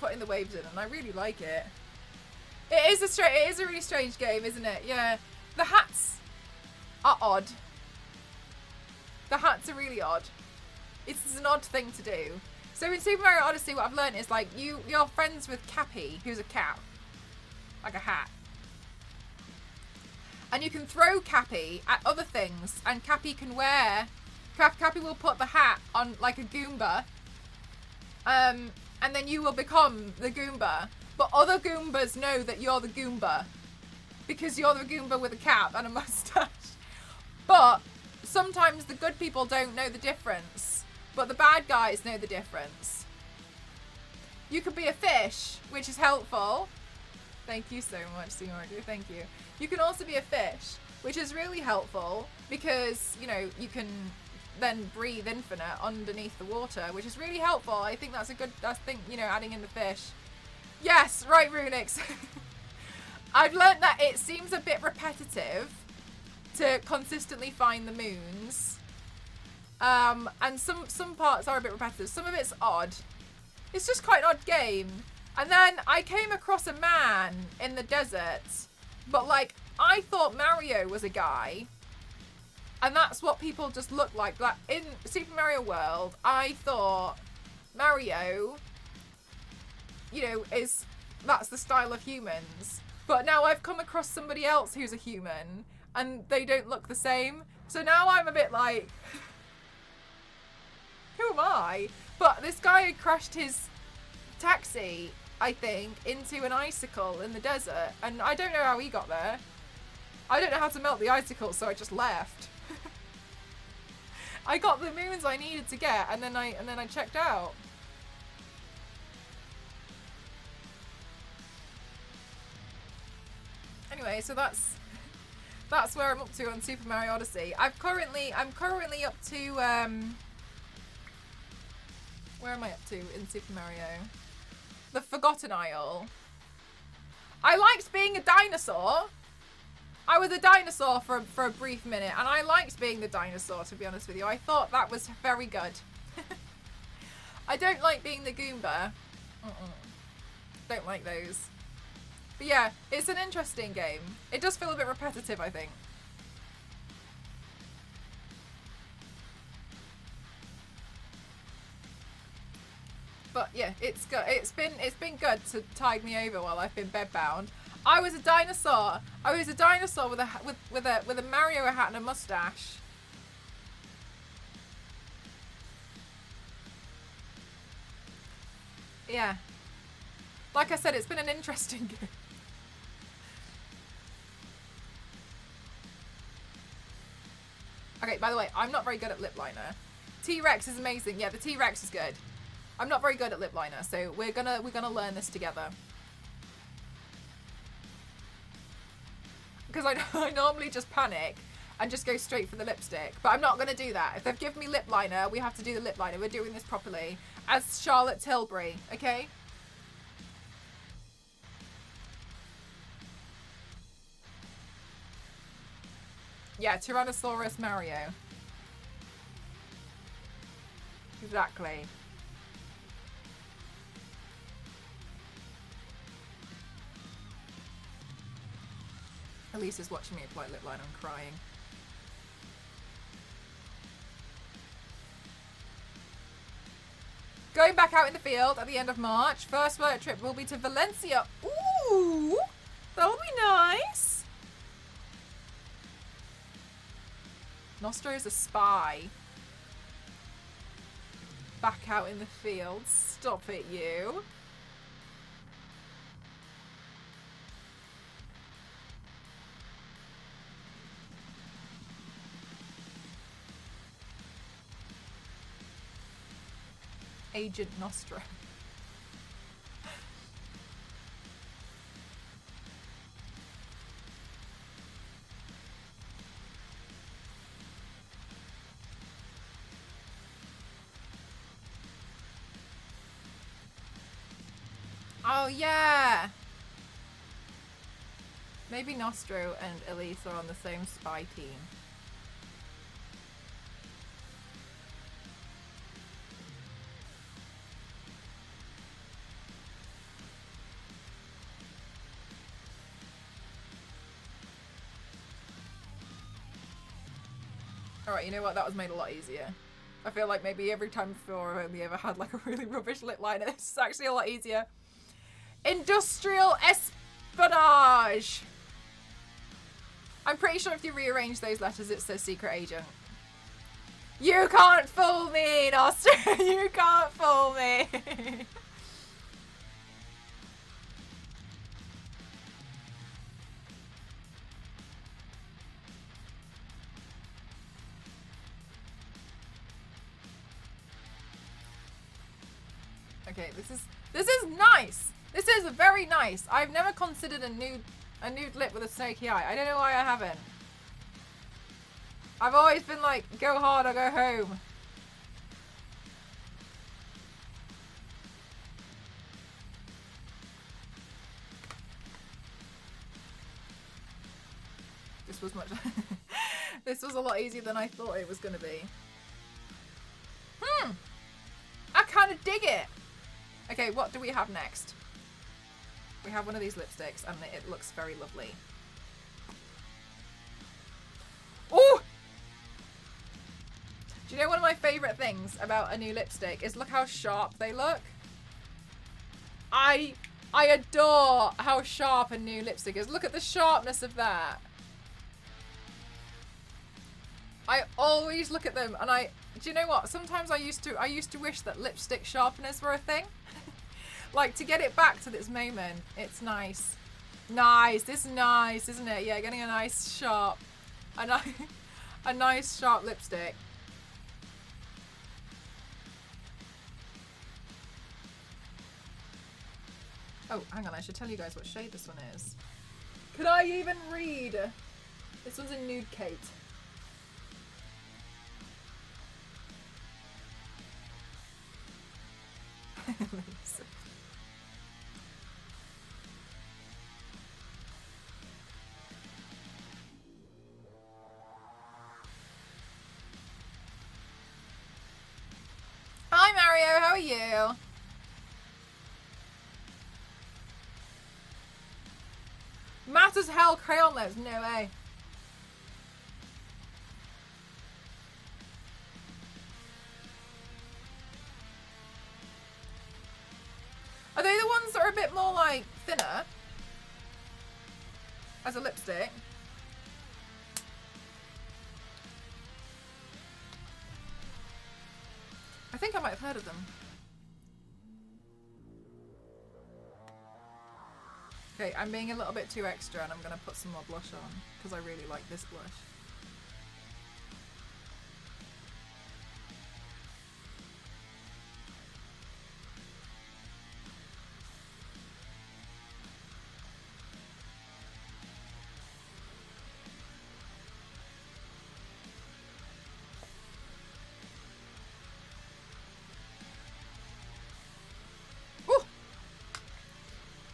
putting the waves in, and I really like it. It is a really strange game, isn't it? Yeah. The hats are odd. The hats are really odd. It's an odd thing to do. So in Super Mario Odyssey, what I've learned is like you're friends with Cappy, who's a cap, like a hat, and you can throw Cappy at other things, and Cappy can wear. Cappy will put the hat on like a Goomba, and then you will become the Goomba. But other Goombas know that you're the Goomba because you're the Goomba with a cap and a mustache. But sometimes the good people don't know the difference, but the bad guys know the difference. You could be a fish, which is helpful. Thank you so much, Seymour. Thank you. You can also be a fish, which is really helpful because, you know, you can then breathe infinite underneath the water, which is really helpful. I think that's a good, you know, adding in the fish. Yes, right, Runix. I've learnt that it seems a bit repetitive to consistently find the moons. And some parts are a bit repetitive. Some of it's odd. It's just quite an odd game. And then I came across a man in the desert, but like, I thought Mario was a guy. And that's what people just look like. Like in Super Mario World, I thought Mario, you know, that's the style of humans. But now I've come across somebody else who's a human and they don't look the same. So now I'm a bit like, who am I? But this guy had crashed his taxi, I think, into an icicle in the desert. And I don't know how he got there. I don't know how to melt the icicle, so I just left. I got the moons I needed to get, and then I checked out. Anyway, so that's where I'm up to on Super Mario Odyssey. I'm currently up to where am I up to in Super Mario? The Forgotten Isle. I liked being a dinosaur. I was a dinosaur for a brief minute, and I liked being the dinosaur, to be honest with you. I thought that was very good. I don't like being the Goomba. Don't like those. But yeah, it's an interesting game. It does feel a bit repetitive, I think. But yeah, it's good. It's been good to tide me over while I've been bedbound. I was a dinosaur. I was a dinosaur with a Mario hat and a mustache. Yeah. Like I said, it's been an interesting game. Okay, by the way, I'm not very good at lip liner. T-Rex is amazing. Yeah, the T-Rex is good. I'm not very good at lip liner, so we're gonna learn this together. Because I normally just panic and just go straight for the lipstick, but I'm not gonna do that. If they've given me lip liner, we have to do the lip liner. We're doing this properly as Charlotte Tilbury, okay? Yeah, Tyrannosaurus Mario. Exactly. Elise is watching me apply lip liner and crying. Going back out in the field at the end of March. First work trip will be to Valencia. Ooh! That'll be nice. Nostro's a spy. Back out in the field. Stop it, you. Agent Nostro. Oh yeah! Maybe Nostro and Elise are on the same spy team. Alright, you know what? That was made a lot easier. I feel like maybe every time before I've only ever had like a really rubbish lip liner. This is actually a lot easier. Industrial espionage! I'm pretty sure if you rearrange those letters it says secret agent. You can't fool me, Nostro! You can't fool me! Okay, this is nice. This is very nice. I've never considered a nude lip with a snaky eye. I don't know why I haven't. I've always been like, go hard or go home. This was much. This was a lot easier than I thought it was going to be. I kind of dig it. Okay, what do we have next? We have one of these lipsticks and it looks very lovely. Oh! Do you know one of my favourite things about a new lipstick is look how sharp they look? I adore how sharp a new lipstick is. Look at the sharpness of that. I always look at them and do you know what? Sometimes I used to wish that lipstick sharpeners were a thing. Like to get it back to this moment. It's nice. Nice. This is nice, isn't it? Yeah, getting a nice sharp, a nice sharp lipstick. Oh, hang on, I should tell you guys what shade this one is. Could I even read? This one's a Nude Kate. Hi Mario, how are you? Matt as hell crayon lips, no way. Are they the ones that are a bit more like thinner? As a lipstick? I think I might have heard of them. Okay, I'm being a little bit too extra and I'm going to put some more blush on because I really like this blush.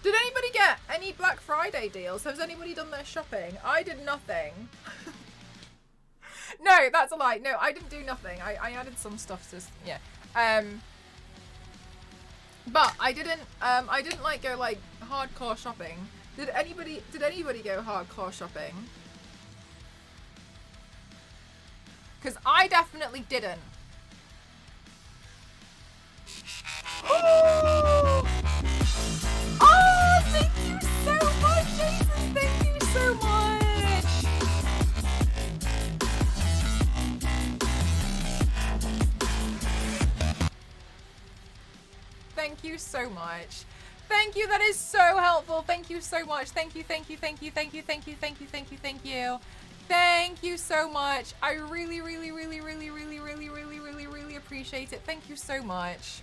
Did anybody get any Black Friday deals? Has anybody done their shopping? I did nothing. No, that's a lie. No, I didn't do nothing. I added some stuff to, yeah. But I didn't like go like hardcore shopping. Did anybody go hardcore shopping? Because I definitely didn't. Oh, thank you so much, Jason. Thank you so much. Thank you so much. Thank you. That is so helpful. Thank you so much. Thank you. Thank you. Thank you. Thank you. Thank you. Thank you. Thank you. Thank you. Thank you so much. I really, really, really, really, really, really, really, really, really appreciate it. Thank you so much.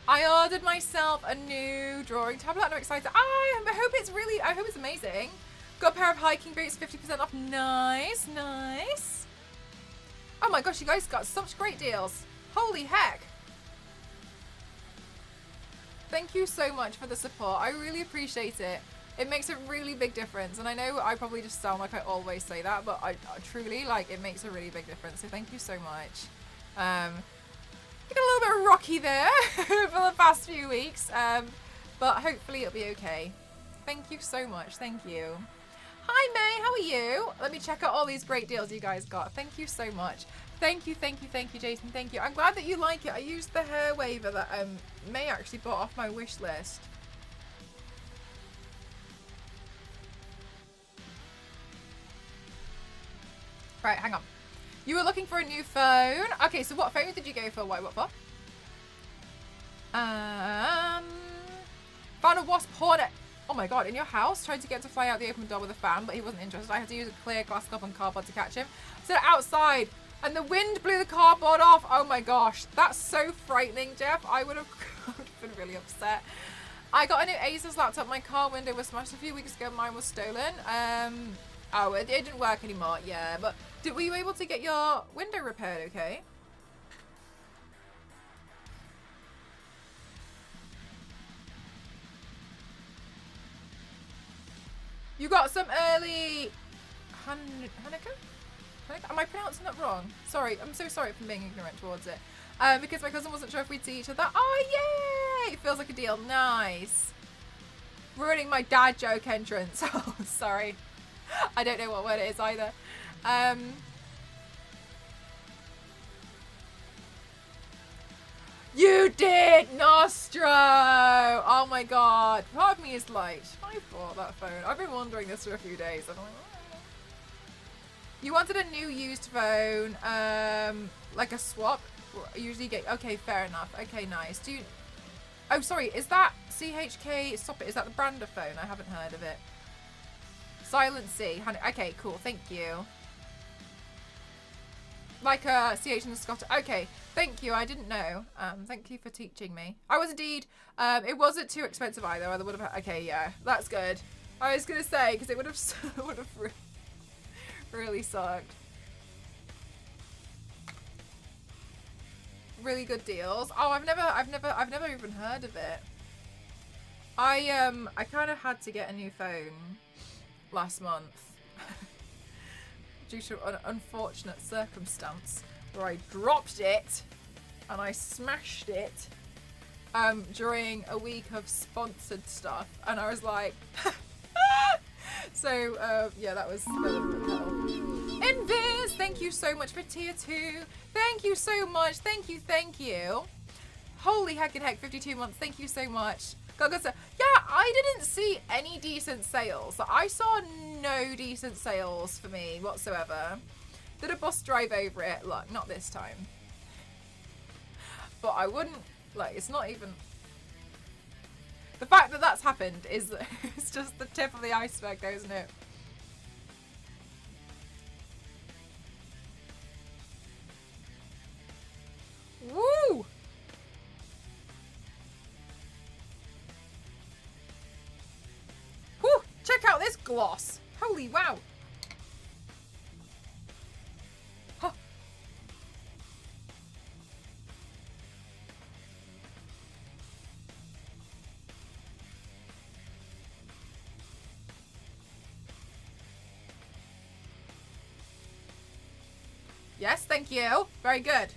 I ordered myself a new drawing tablet and I'm excited. I hope it's amazing. Got a pair of hiking boots, 50% off. Nice, nice. Oh my gosh, you guys got such great deals. Holy heck. Thank you so much for the support. I really appreciate it. It makes a really big difference. And I know I probably just sound like I always say that, but I truly, like, it makes a really big difference. So thank you so much. I got a little bit rocky there for the past few weeks, but hopefully it'll be okay. Thank you so much. Thank you. Hi May, how are you? Let me check out all these great deals you guys got. Thank you so much. Thank you, thank you, thank you, Jason. Thank you. I'm glad that you like it. I used the hair waver that May actually bought off my wish list. Right, hang on. You were looking for a new phone. Okay, so what phone did you go for? What for? Found a wasp hornet. Oh my god, in your house? Tried to get to fly out the open door with a fan, but he wasn't interested. I had to use a clear glass cup and cardboard to catch him. So outside, and the wind blew the cardboard off. Oh my gosh, that's so frightening, Jeff. I would have been really upset. I got a new Asus laptop. My car window was smashed a few weeks ago. Mine was stolen. Oh, it didn't work anymore. Yeah, but were you able to get your window repaired okay? You got some early Hanukkah? Am I pronouncing that wrong? Sorry, I'm so sorry for being ignorant towards it. Because my cousin wasn't sure if we'd see each other. Oh, yay! It feels like a deal. Nice. Ruining my dad joke entrance. Oh, sorry. I don't know what word it is either. You did, Nostro! Oh my god. Part of me is like, should I have bought that phone? I've been wondering this for a few days. I'm like, oh. You wanted a new used phone, like a swap? Usually get, okay, fair enough. Okay, nice. Do you, oh, sorry, is that CHK, stop it, is that the brand of phone? I haven't heard of it. Silent C, okay, cool, thank you. Like CH and the Scott. Okay, thank you. I didn't know. Thank you for teaching me. I was indeed. It wasn't too expensive either. I would have. Okay, yeah, that's good. I was gonna say because it would have really sucked. Really good deals. Oh, I've never even heard of it. I kind of had to get a new phone last month due to an unfortunate circumstance where I dropped it and I smashed it during a week of sponsored stuff, and I was like, so yeah, that was hell. Invis, thank you so much for tier 2. Thank you so much. Thank you. Holy heckin' heck, 52 months. Thank you so much. Yeah, I didn't see any decent sales. I saw no decent sales for me whatsoever. Did a bus drive over it? Look, not this time. But I wouldn't, like, it's not even... The fact that that's happened is it's just the tip of the iceberg though, isn't it? Woo! Whew! Check out this gloss! Holy wow! Huh. Yes, thank you. Very good.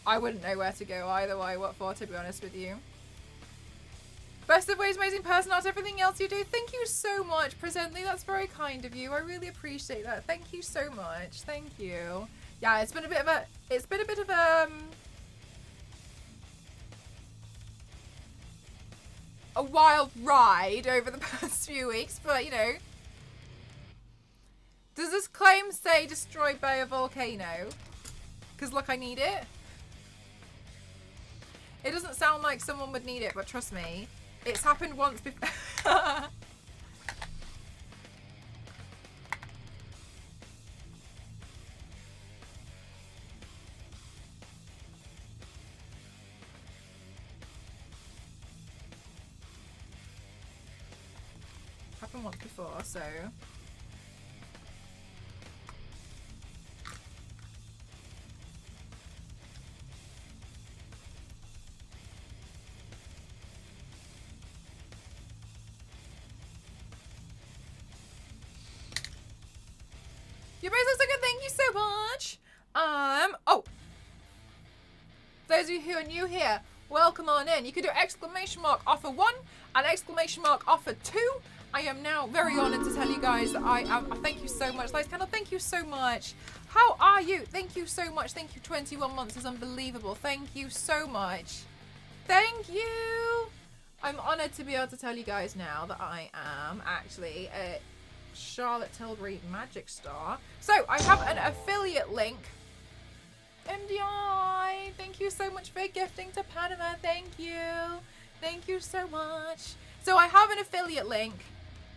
I wouldn't know where to go either way, what for, to be honest with you. Best of ways, amazing person, art, everything else you do. Thank you so much, Presently. That's very kind of you. I really appreciate that. Thank you so much. Thank you. Yeah, it's been a bit of a wild ride over the past few weeks, but you know. Does this claim say destroyed by a volcano? Because look, I need it. It doesn't sound like someone would need it, but trust me, it's happened once before. Happened once before, so... Your bracelets are good, thank you so much. Oh. Those of you who are new here, welcome on in. You can do exclamation mark offer 1 and exclamation mark offer 2. I am now very honoured to tell you guys that I am. Thank you so much, Lights Candle. Thank you so much. How are you? Thank you so much. Thank you. 21 months is unbelievable. Thank you so much. Thank you. I'm honoured to be able to tell you guys now that I am actually a Charlotte Tilbury Magic Star. So I have an affiliate link. MDI, thank you so much for gifting to Panama. Thank you so much. So I have an affiliate link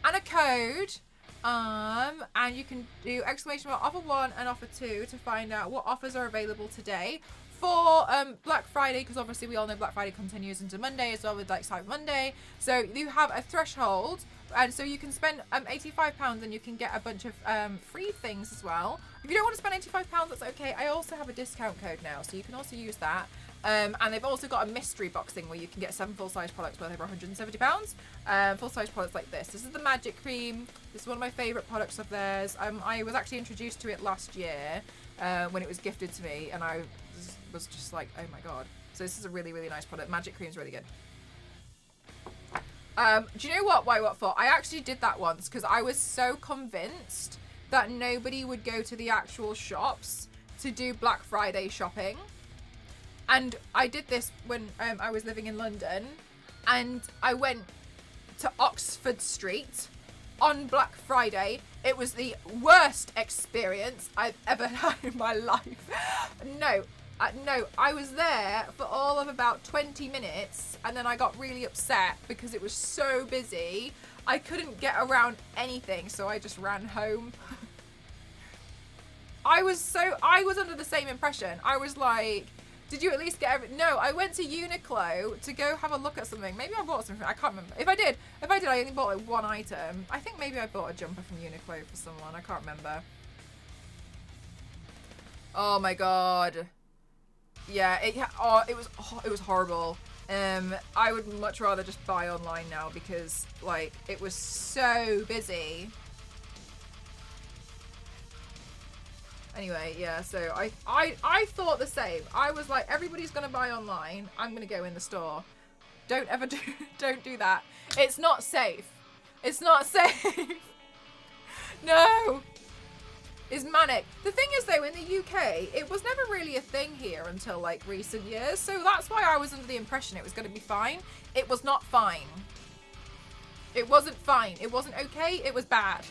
and a code, and you can do exclamation mark offer 1 and offer 2 to find out what offers are available today for Black Friday, because obviously we all know Black Friday continues into Monday as well with like Cyber Monday. So you have a threshold, and so you can spend £85 and you can get a bunch of free things as well. If you don't want to spend £85, that's okay. I also have a discount code now, so you can also use that. And they've also got a mystery box thing where you can get 7 full-size products worth over £170. Full-size products like this. This is the Magic Cream. This is one of my favourite products of theirs. I was actually introduced to it last year when it was gifted to me, and I was just like, oh my god. So this is a really, really nice product. Magic Cream's really good. Do you know what? Why, what for? I actually did that once because I was so convinced that nobody would go to the actual shops to do Black Friday shopping. And I did this when I was living in London, and I went to Oxford Street on Black Friday. It was the worst experience I've ever had in my life. No, No, I was there for all of about 20 minutes and then I got really upset because it was so busy. I couldn't get around anything, so I just ran home. I was under the same impression. I was like, did you at least get No, I went to Uniqlo to go have a look at something. Maybe I bought something. I can't remember. If I did, I only bought like one item. I think maybe I bought a jumper from Uniqlo for someone. I can't remember. Oh my god. Yeah, it was horrible. I would much rather just buy online now because like it was so busy. Anyway, yeah, so I thought the same. I was like, everybody's gonna buy online. I'm gonna go in the store. Don't do that. It's not safe. It's not safe. No. Is manic. The thing is though, in the UK, it was never really a thing here until like recent years. So that's why I was under the impression it was going to be fine. It was not fine. It wasn't fine. It wasn't okay. It was bad.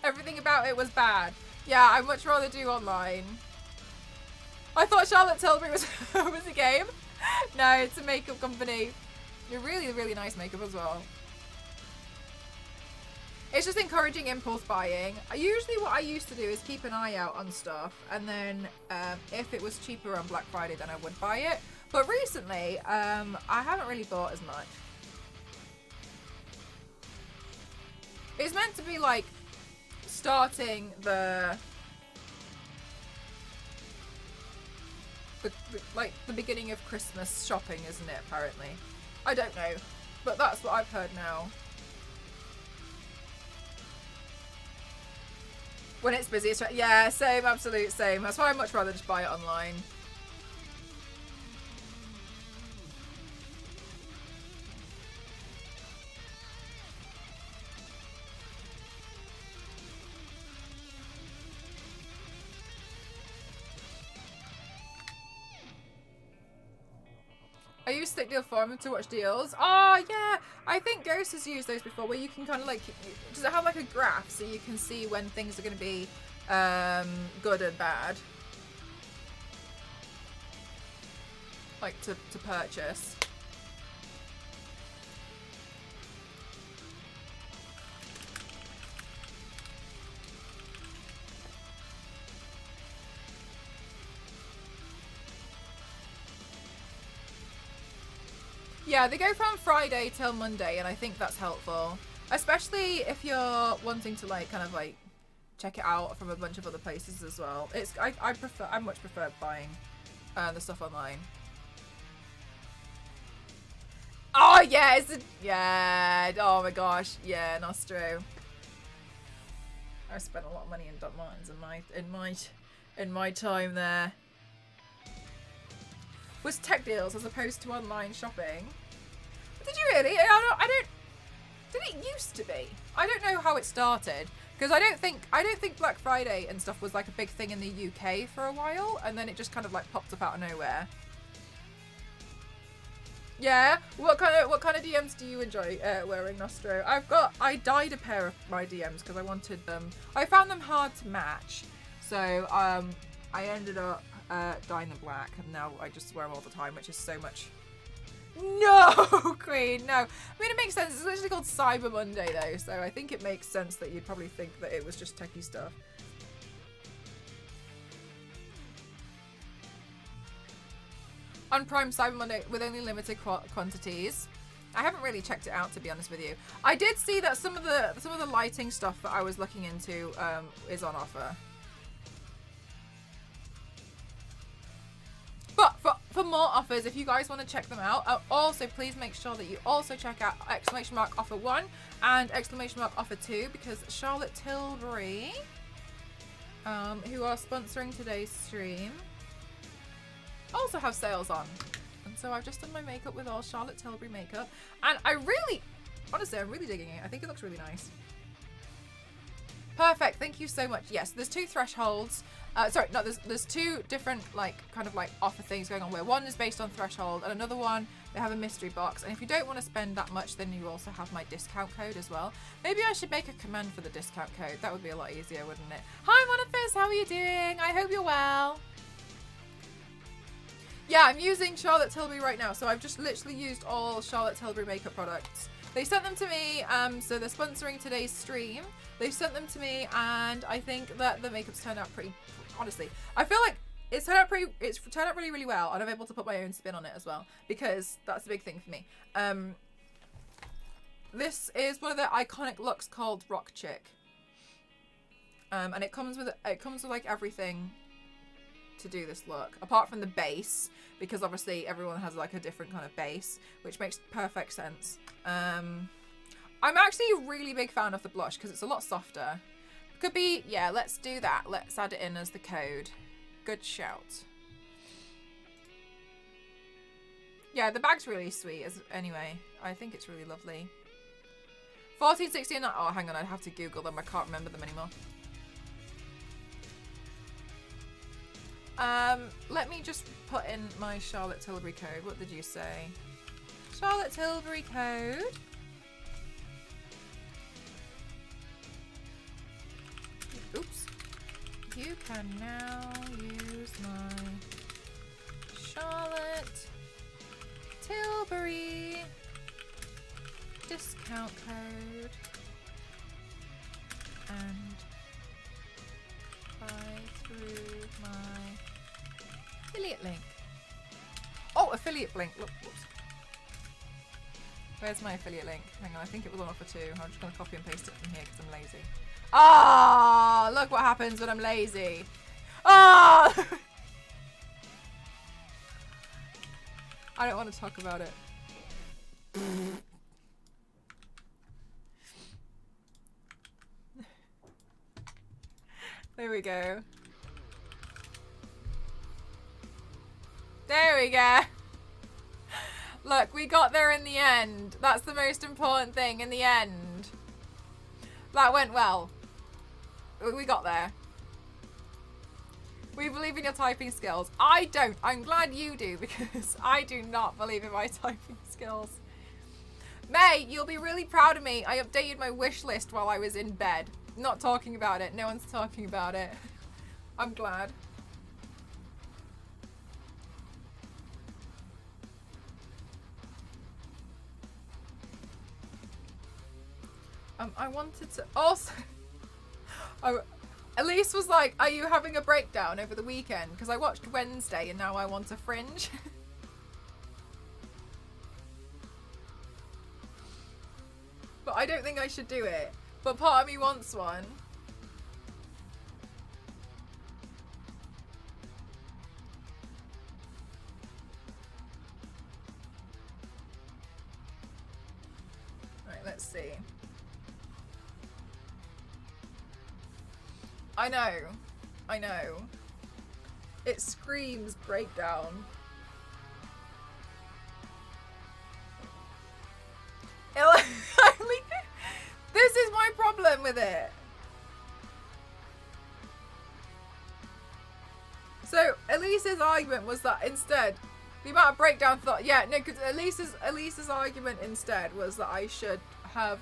Everything about it was bad. Yeah, I'd much rather do online. I thought Charlotte Tilbury was, was a game. No, it's a makeup company. They're really, really nice makeup as well. It's just encouraging impulse buying. Usually what I used to do is keep an eye out on stuff, and then if it was cheaper on Black Friday, then I would buy it. But recently, I haven't really bought as much. It's meant to be like starting the beginning of Christmas shopping, isn't it? Apparently, I don't know, but that's what I've heard now. When it's busy, it's yeah, same, absolute same. That's why I'd much rather just buy it online. I use Stick Deal Forum to watch deals. Oh, yeah. I think Ghost has used those before, where you can kind of like... Does it have like a graph so you can see when things are going to be good and bad? Like to purchase. Yeah, they go from Friday till Monday, and I think that's helpful. Especially if you're wanting to like kind of like check it out from a bunch of other places as well. I much prefer buying the stuff online. Oh yeah, yeah. Oh my gosh, yeah, Nostro. I spent a lot of money in Doc Martens in my time there. Was tech deals as opposed to online shopping. Did you really? I don't. Did it used to be? I don't know how it started because I don't think Black Friday and stuff was like a big thing in the UK for a while, and then it just kind of like popped up out of nowhere. Yeah. What kind of DMs do you enjoy wearing, Nostro? I dyed a pair of my DMs because I wanted them. I found them hard to match, so I ended up dyeing them black, and now I just wear them all the time, which is so much. No, Queen, no. I mean, it makes sense. It's literally called Cyber Monday, though, so I think it makes sense that you'd probably think that it was just techie stuff. On Prime Cyber Monday with only limited quantities. I haven't really checked it out, to be honest with you. I did see that some of the lighting stuff that I was looking into is on offer. But for more offers, if you guys want to check them out, also please make sure that you also check out !offer 1 and !offer 2, because Charlotte Tilbury, who are sponsoring today's stream, also have sales on. And so I've just done my makeup with all Charlotte Tilbury makeup, and honestly, I'm really digging it. I think it looks really nice. Perfect, thank you so much. Yes, there's two thresholds. Sorry, no, there's two different kind of offer things going on, where one is based on threshold and another one they have a mystery box. And if you don't want to spend that much, then you also have my discount code as well. Maybe I should make a command for the discount code. That would be a lot easier, wouldn't it? Hi Monifus, how are you doing? I hope you're well. Yeah, I'm using Charlotte Tilbury right now. So I've just literally used all Charlotte Tilbury makeup products. They sent them to me, so they're sponsoring today's stream. They've sent them to me, and I think that the makeup's turned out pretty, honestly. I feel like it's turned out really, really well, and I'm able to put my own spin on it as well, because that's the big thing for me. This is one of the iconic looks called Rock Chick. And it comes with like everything to do this look, apart from the base, because obviously everyone has like a different kind of base, which makes perfect sense. I'm actually a really big fan of the blush because it's a lot softer. Could be, yeah, let's do that. Let's add it in as the code. Good shout. Yeah, the bag's really sweet anyway. I think it's really lovely. 14, 16, oh, hang on, I'd have to Google them. I can't remember them anymore. Let me just put in my Charlotte Tilbury code. What did you say? Charlotte Tilbury code. Oops. You can now use my Charlotte Tilbury discount code and buy through my affiliate link. Oh, affiliate link. Look, whoops. Where's my affiliate link? Hang on, I think it was on offer too. I'm just going to copy and paste it from here because I'm lazy. Ah, look what happens when I'm lazy. Ah! I don't want to talk about it. There we go. There we go. Look, we got there in the end. That's the most important thing, in the end. That went well. We got there. We believe in your typing skills. I don't. I'm glad you do, because I do not believe in my typing skills. May, you'll be really proud of me. I updated my wish list while I was in bed. Not talking about it. No one's talking about it. I'm glad. I wanted to also... Elise was like, are you having a breakdown over the weekend? Because I watched Wednesday and now I want a fringe. But I don't think I should do it. But part of me wants one. Right, let's see. I know. I know. It screams breakdown. This is my problem with it. So Elise's argument was that instead, the amount of breakdown thought, yeah, no, because Elise's argument instead was that I should have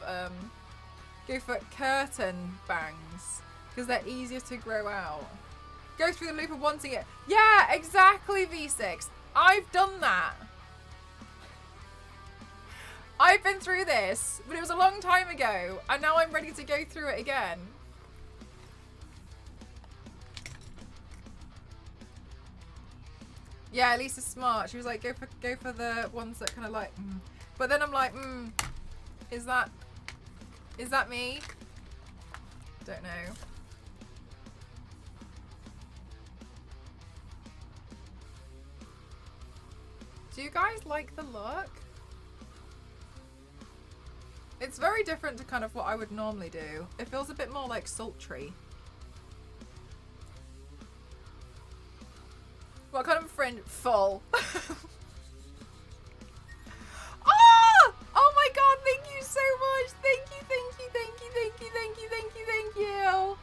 go for curtain bangs because they're easier to grow out. Go through the loop of wanting it. Yeah, exactly, V6. I've done that. I've been through this, but it was a long time ago, and now I'm ready to go through it again. Yeah, Lisa's smart. She was like, go for the ones that kind of like, But then I'm like, is that me? Don't know. Do you guys like the look? It's very different to kind of what I would normally do. It feels a bit more like sultry. What kind of friend? Full. Oh! Oh my god, thank you so much. Thank you, thank you, thank you, thank you, thank you, thank you, thank you.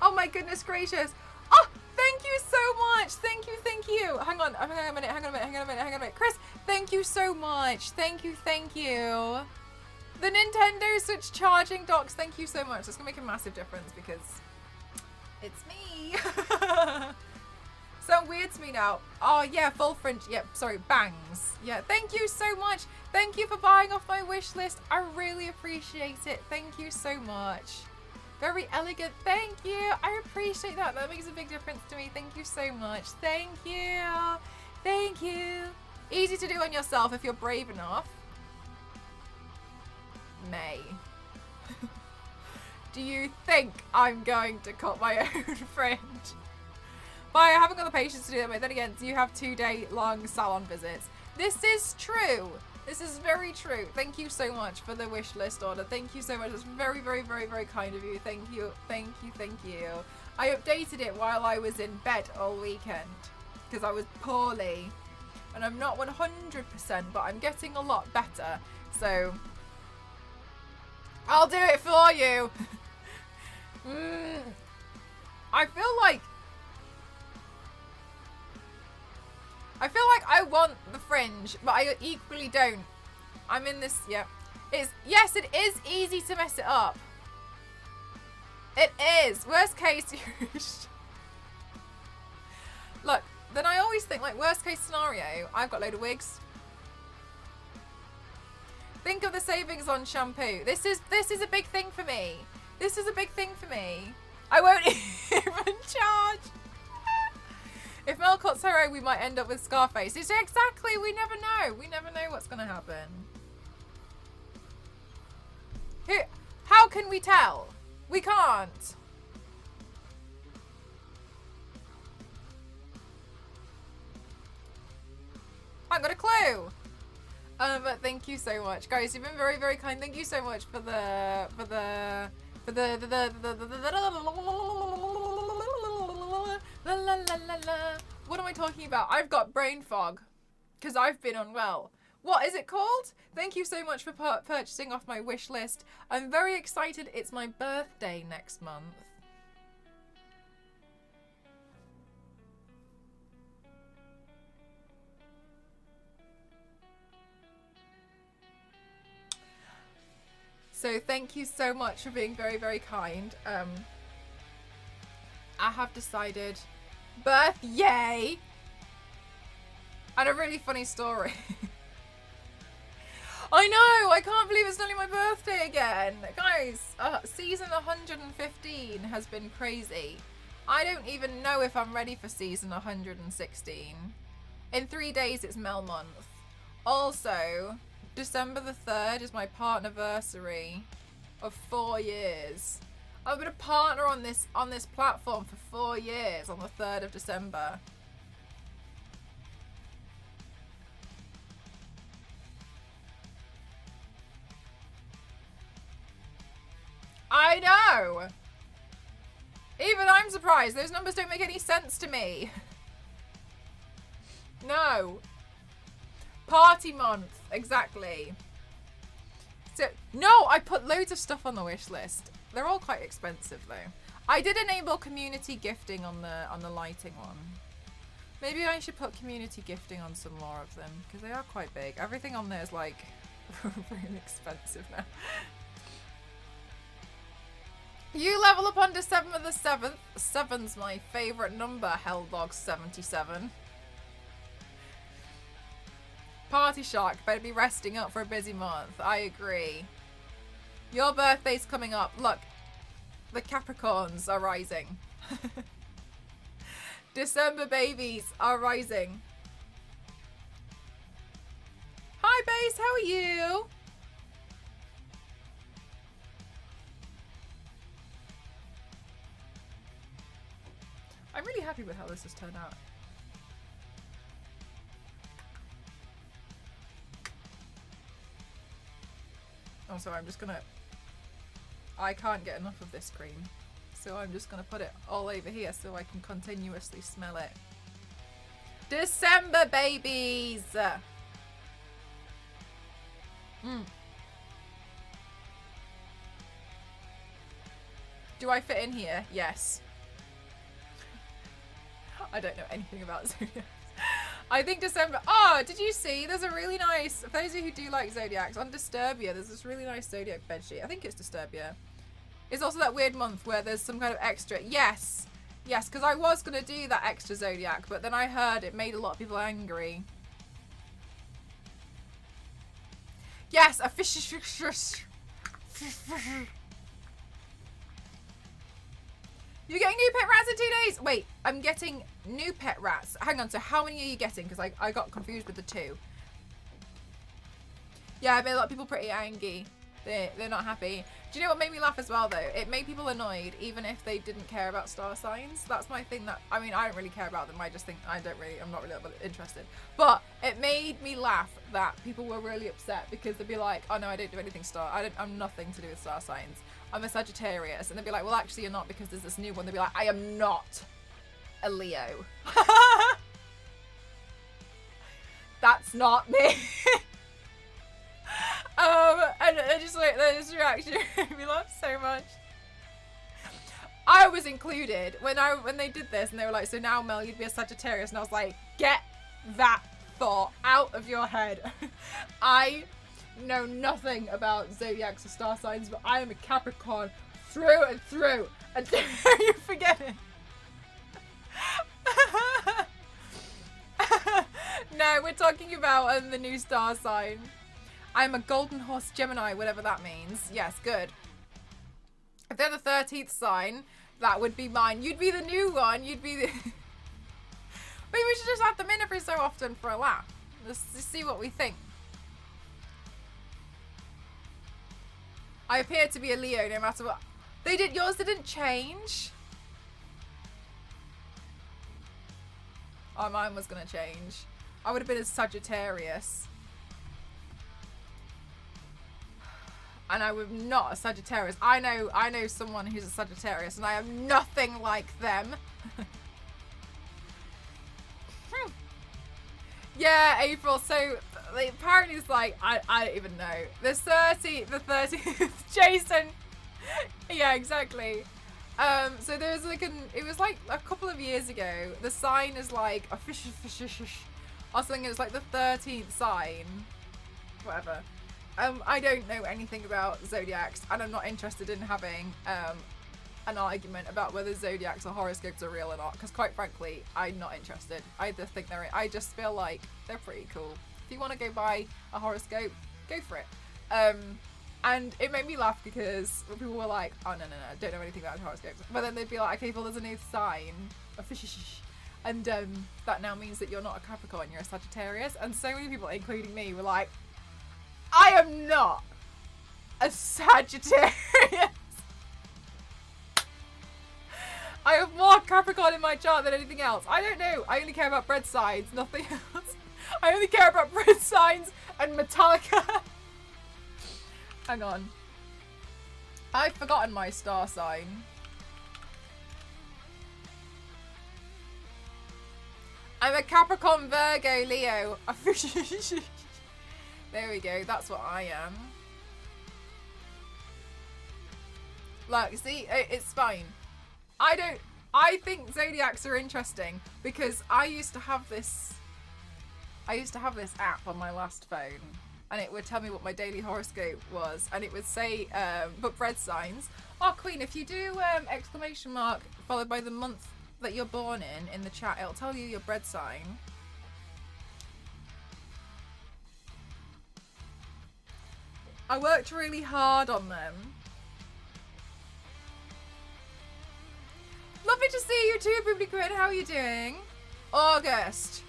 Oh my goodness gracious. Oh, thank you so much. Thank you, thank you. Hang on a minute, hang on a minute. Chris, thank you so much. Thank you, thank you. The Nintendo Switch charging docks, thank you so much. That's gonna make a massive difference because it's me. Sound weird to me now. Oh yeah, full fringe. Yep, sorry, bangs. Yeah, thank you so much. Thank you for buying off my wish list. I really appreciate it. Thank you so much. Very elegant. Thank you. I appreciate that. That makes a big difference to me. Thank you so much. Thank you. Thank you. Easy to do on yourself if you're brave enough. May. Do you think I'm going to cut my own fringe? But I haven't got the patience to do that. But then again, do you have 2-day-long salon visits? This is true. This is very true. Thank you so much for the wish list order. Thank you so much. It's very, very, very, very kind of you. Thank you. Thank you. Thank you. I updated it while I was in bed all weekend because I was poorly. And I'm not 100%, but I'm getting a lot better. So I'll do it for you. I feel like I want the fringe, but I equally don't. I'm in this, yeah. Yes, it is easy to mess it up. It is. Worst case, look, then I always think, like, worst case scenario, I've got a load of wigs. Think of the savings on shampoo. This is a big thing for me. This is a big thing for me. I won't even charge. If Mel cuts her own, we might end up with Scarface. It's exactly, we never know. We never know what's going to happen. How can we tell? We can't. I haven't got a clue. But thank you so much, guys. You've been very, very kind. Thank you so much for the what am I talking about? I've got brain fog because I've been unwell. What is it called? Thank you so much for purchasing off my wish list. I'm very excited. It's my birthday next month. So thank you so much for being very, very kind. I have decided yay! And a really funny story. I know! I can't believe it's nearly my birthday again. Guys, season 115 has been crazy. I don't even know if I'm ready for season 116. In 3 days, it's Mel month. Also, December the 3rd is my partnerversary of 4 years. I've been a partner on this platform for 4 years on the 3rd of December. I know! Even I'm surprised. Those numbers don't make any sense to me. No. Party month. Exactly. So, no, I put loads of stuff on the wish list. They're all quite expensive though. I did enable community gifting on the lighting one. Maybe I should put community gifting on some more of them because they are quite big. Everything on there is like really expensive now. You level up on December the 7th. 7's my favourite number, Helldog77. Party Shark, better be resting up for a busy month. I agree. Your birthday's coming up. Look, the Capricorns are rising. December babies are rising. Hi, Base. How are you? I'm really happy with how this has turned out. Oh, sorry, I'm just gonna... I can't get enough of this cream. So I'm just gonna put it all over here so I can continuously smell it. December babies! Do I fit in here? Yes. I don't know anything about Zodiacs. I think December... Oh, did you see? There's a really nice... For those of you who do like Zodiacs, on Disturbia, there's this really nice Zodiac bedsheet. I think it's Disturbia. It's also that weird month where there's some kind of extra... Yes! Yes, because I was going to do that extra zodiac, but then I heard it made a lot of people angry. Yes, a fish. You're getting new pet rats in 2 days. Wait, I'm getting new pet rats. Hang on, so how many are you getting? Because I got confused with the 2. Yeah, it made a lot of people pretty angry. They're not happy. Do you know what made me laugh as well, though? It made people annoyed, even if they didn't care about star signs. That's my thing. That I mean, I don't really care about them. I just think I'm not really interested. But it made me laugh that people were really upset because they'd be like, "Oh no, I don't do anything star. I'm nothing to do with star signs. I'm a Sagittarius," and they'd be like, "Well, actually, you're not because there's this new one." They'd be like, "I am not a Leo." That's not me. And I just like this reaction made me laugh so much. I was included when they did this, and they were like, "So now, Mel, you'd be a Sagittarius," and I was like, "Get that thought out of your head." I know nothing about zodiacs or star signs, but I am a Capricorn through and through, and don't you forget it. No, we're talking about the new star sign. I'm a golden horse Gemini, whatever that means. Yes, good. If they're the 13th sign, that would be mine. You'd be the new one. You'd be the... Maybe we should just have them in every so often for a laugh. Let's see what we think. I appear to be a Leo no matter what. Yours didn't change? Oh, mine was going to change. I would have been a Sagittarius. And I was not a Sagittarius. I know someone who's a Sagittarius, and I am nothing like them. Yeah, April. So apparently it's like I don't even know. The 30th, Jason. Yeah, exactly. So there's like it was like a couple of years ago. The sign is like a fish or something. It's like the 13th sign. Whatever. I don't know anything about zodiacs, and I'm not interested in having an argument about whether zodiacs or horoscopes are real or not, because quite frankly, I'm not interested. I just feel like they're pretty cool. If you want to go buy a horoscope, go for it. And it made me laugh because people were like, "Oh no, don't know anything about horoscopes," but then they'd be like, "Okay, well, there's a new sign, a fish, and that now means that you're not a Capricorn, you're a Sagittarius." And so many people, including me, were like, I am not a Sagittarius. I have more Capricorn in my chart than anything else. I don't know. I only care about bread signs, nothing else. I only care about bread signs and Metallica. Hang on. I've forgotten my star sign. I'm a Capricorn, Virgo, Leo. There we go, that's what I am. Look, see, it's fine. I think zodiacs are interesting because I used to have this app on my last phone, and it would tell me what my daily horoscope was, and it would say, but bread signs. Oh, Queen, if you do exclamation mark followed by the month that you're born in the chat, it'll tell you your bread sign. I worked really hard on them. Lovely to see you too, Boobly Quinn. How are you doing? August.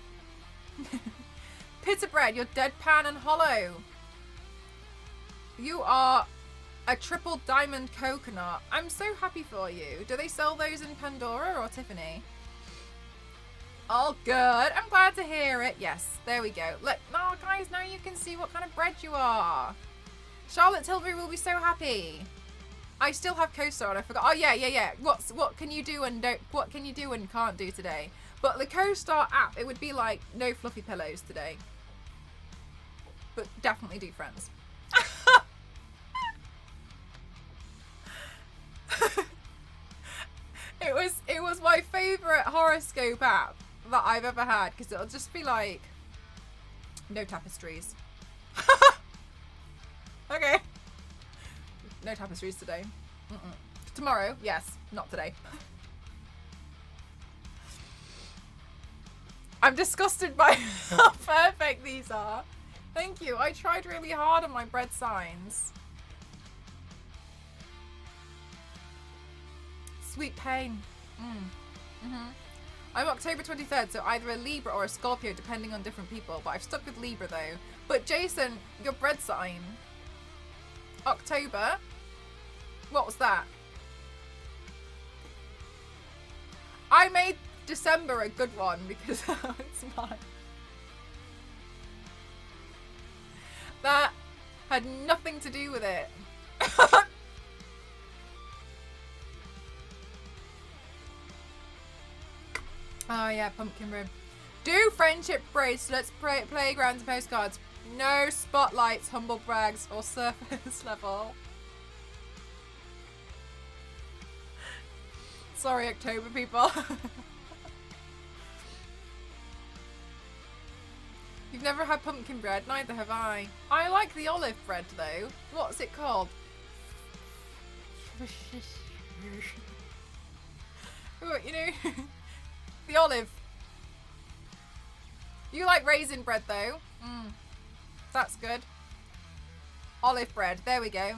Pizza bread, you're deadpan and hollow. You are a triple diamond coconut. I'm so happy for you. Do they sell those in Pandora or Tiffany? Oh, good. I'm glad to hear it. Yes, there we go. Look, oh, guys, now you can see what kind of bread you are. Charlotte Tilbury will be so happy. I still have co-star and I forgot. Oh yeah. What can you do and can't do today? But the co-star app, it would be like no fluffy pillows today. But definitely do friends. It was my favourite horoscope app that I've ever had, because it'll just be like no tapestries. Okay. No tapestries today. Tomorrow, yes. Not today. I'm disgusted by how perfect these are. Thank you. I tried really hard on my bread signs. Sweet pain. I'm October 23rd, so either a Libra or a Scorpio, depending on different people. But I've stuck with Libra, though. But Jason, your bread sign. October. What was that? I made December a good one because it's mine. That had nothing to do with it. Oh yeah, pumpkin rib. Do friendship bracelets, playgrounds, and postcards. No spotlights, humble brags, or surface level. Sorry, October people. You've never had pumpkin bread? Neither have I. I like the olive bread though. What's it called? You know, the olive. You like raisin bread though. That's good. Olive bread. There we go.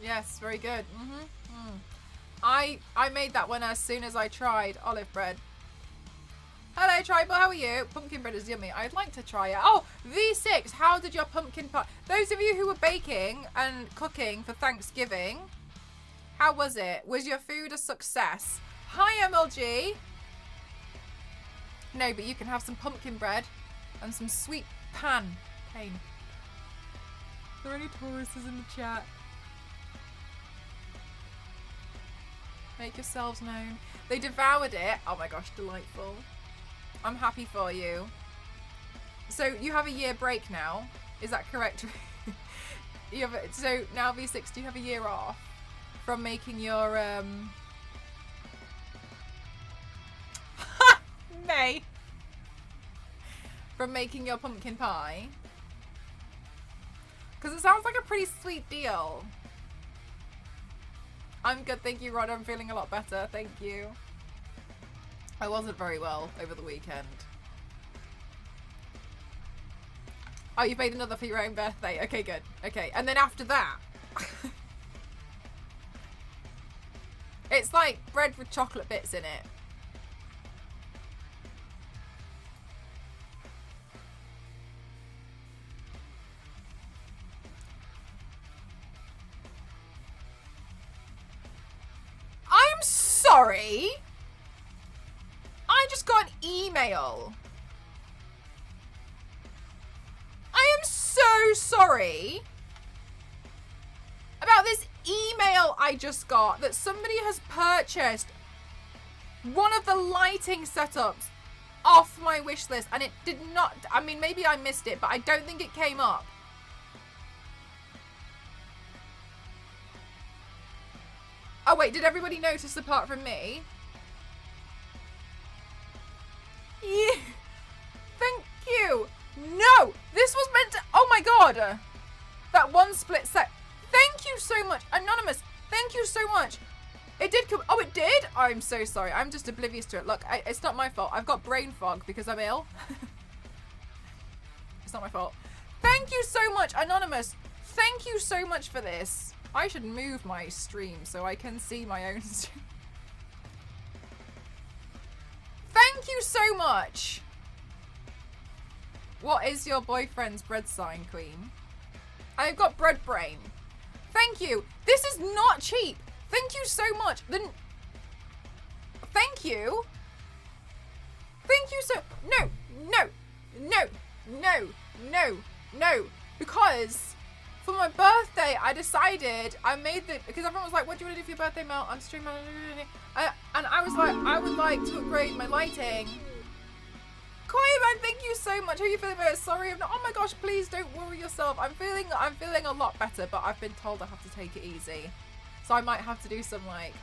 Yes, very good. I made that one as soon as I tried olive bread. Hello, Tribal. How are you? Pumpkin bread is yummy. I'd like to try it. Oh, V6. How did your pumpkin pie? Those of you who were baking and cooking for Thanksgiving, how was it? Was your food a success? Hi, MLG. No, but you can have some pumpkin bread and some sweet pain. Are there any Tauruses in the chat? Make yourselves known. They devoured it. Oh my gosh, delightful. I'm happy for you. So you have a year break now. Is that correct? You have so now V6, do you have a year off from making your May? From making your pumpkin pie? Because it sounds like a pretty sweet deal. I'm good, thank you, Rod. I'm feeling a lot better, thank you. I wasn't very well over the weekend. Oh, you made another for your own birthday. Okay, good. Okay, and then after that... it's like bread with chocolate bits in it. I'm sorry. I just got an email. I am so sorry about this email I just got that somebody has purchased one of the lighting setups off my wish list and it did not, I mean, maybe I missed it, but I don't think it came up. Oh wait, did everybody notice apart from me? Yeah. Thank you. No, this was meant to, oh my god. That one split sec. Thank you so much. Anonymous, thank you so much. It did come, oh it did? I'm so sorry. I'm just oblivious to it. Look, it's not my fault. I've got brain fog because I'm ill. It's not my fault. Thank you so much, Anonymous. Thank you so much for this. I should move my stream so I can see my own stream. Thank you so much. What is your boyfriend's bread sign, Queen? I've got bread brain. Thank you. This is not cheap. Thank you so much. Thank you. Thank you so... No, no, no, no, no, no. Because... for my birthday, I decided, I made the, because everyone was like, what do you want to do for your birthday, Mel? I'm streaming. And I was like, I would like to upgrade my lighting. Quiet man, thank you so much. How are you feeling about it? Sorry, oh my gosh, please don't worry yourself. I'm feeling a lot better, but I've been told I have to take it easy. So I might have to do some like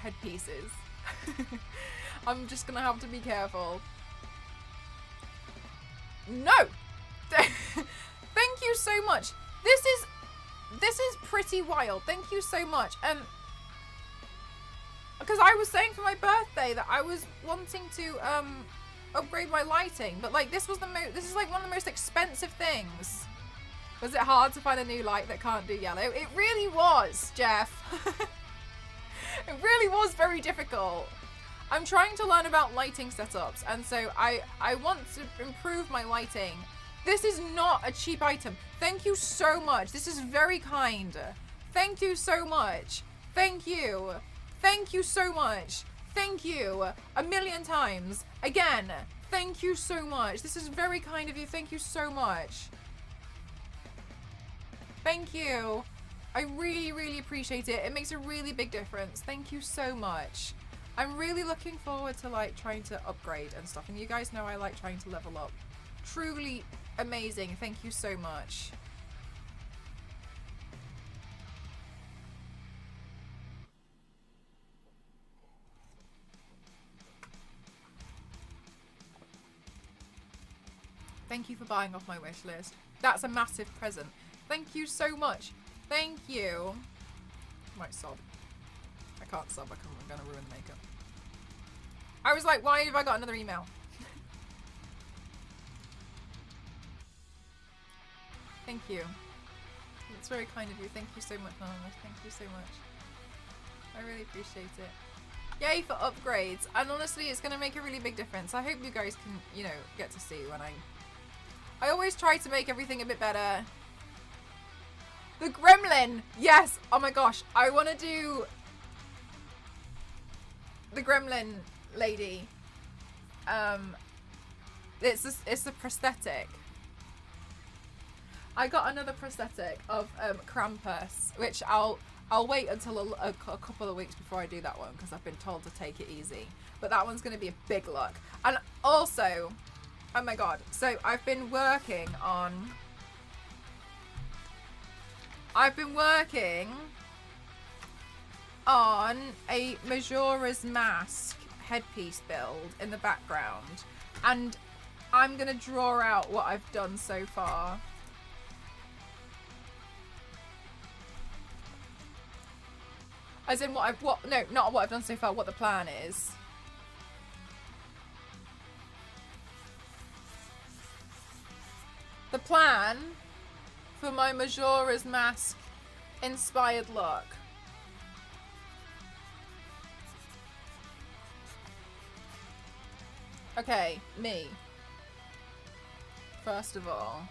headpieces. I'm just gonna have to be careful. No! Thank you so much. This is pretty wild. Thank you so much. because I was saying for my birthday that I was wanting to upgrade my lighting, but like this is like one of the most expensive things. Was it hard to find a new light that can't do yellow? It really was, Jeff. It really was very difficult. I'm trying to learn about lighting setups, and so I want to improve my lighting. This is not a cheap item. Thank you so much. This is very kind. Thank you so much. Thank you. Thank you so much. Thank you. A million times. Again, thank you so much. This is very kind of you. Thank you so much. Thank you. I really, really appreciate it. It makes a really big difference. Thank you so much. I'm really looking forward to like trying to upgrade and stuff. And you guys know I like trying to level up. Truly amazing. Thank you so much. Thank you for buying off my wish list. That's a massive present. Thank you so much. Thank you. I might sob. I can't sob. I'm gonna ruin the makeup. I was like, why have I got another email? Thank you. It's very kind of you. Thank you so much, Anonymous. Thank you so much. I really appreciate it. Yay for upgrades. And honestly, it's going to make a really big difference. I hope you guys can, you know, get to see when I always try to make everything a bit better. The Gremlin! Yes! Oh my gosh. I want to do the Gremlin lady. It's a prosthetic. I got another prosthetic of Krampus, which I'll wait until a couple of weeks before I do that one because I've been told to take it easy. But that one's going to be a big look. And also, oh my god, so I've been working on a Majora's Mask headpiece build in the background, and I'm going to draw out what I've done so far. As in not what I've done so far, what the plan is. The plan for my Majora's Mask inspired look. Okay, me. First of all.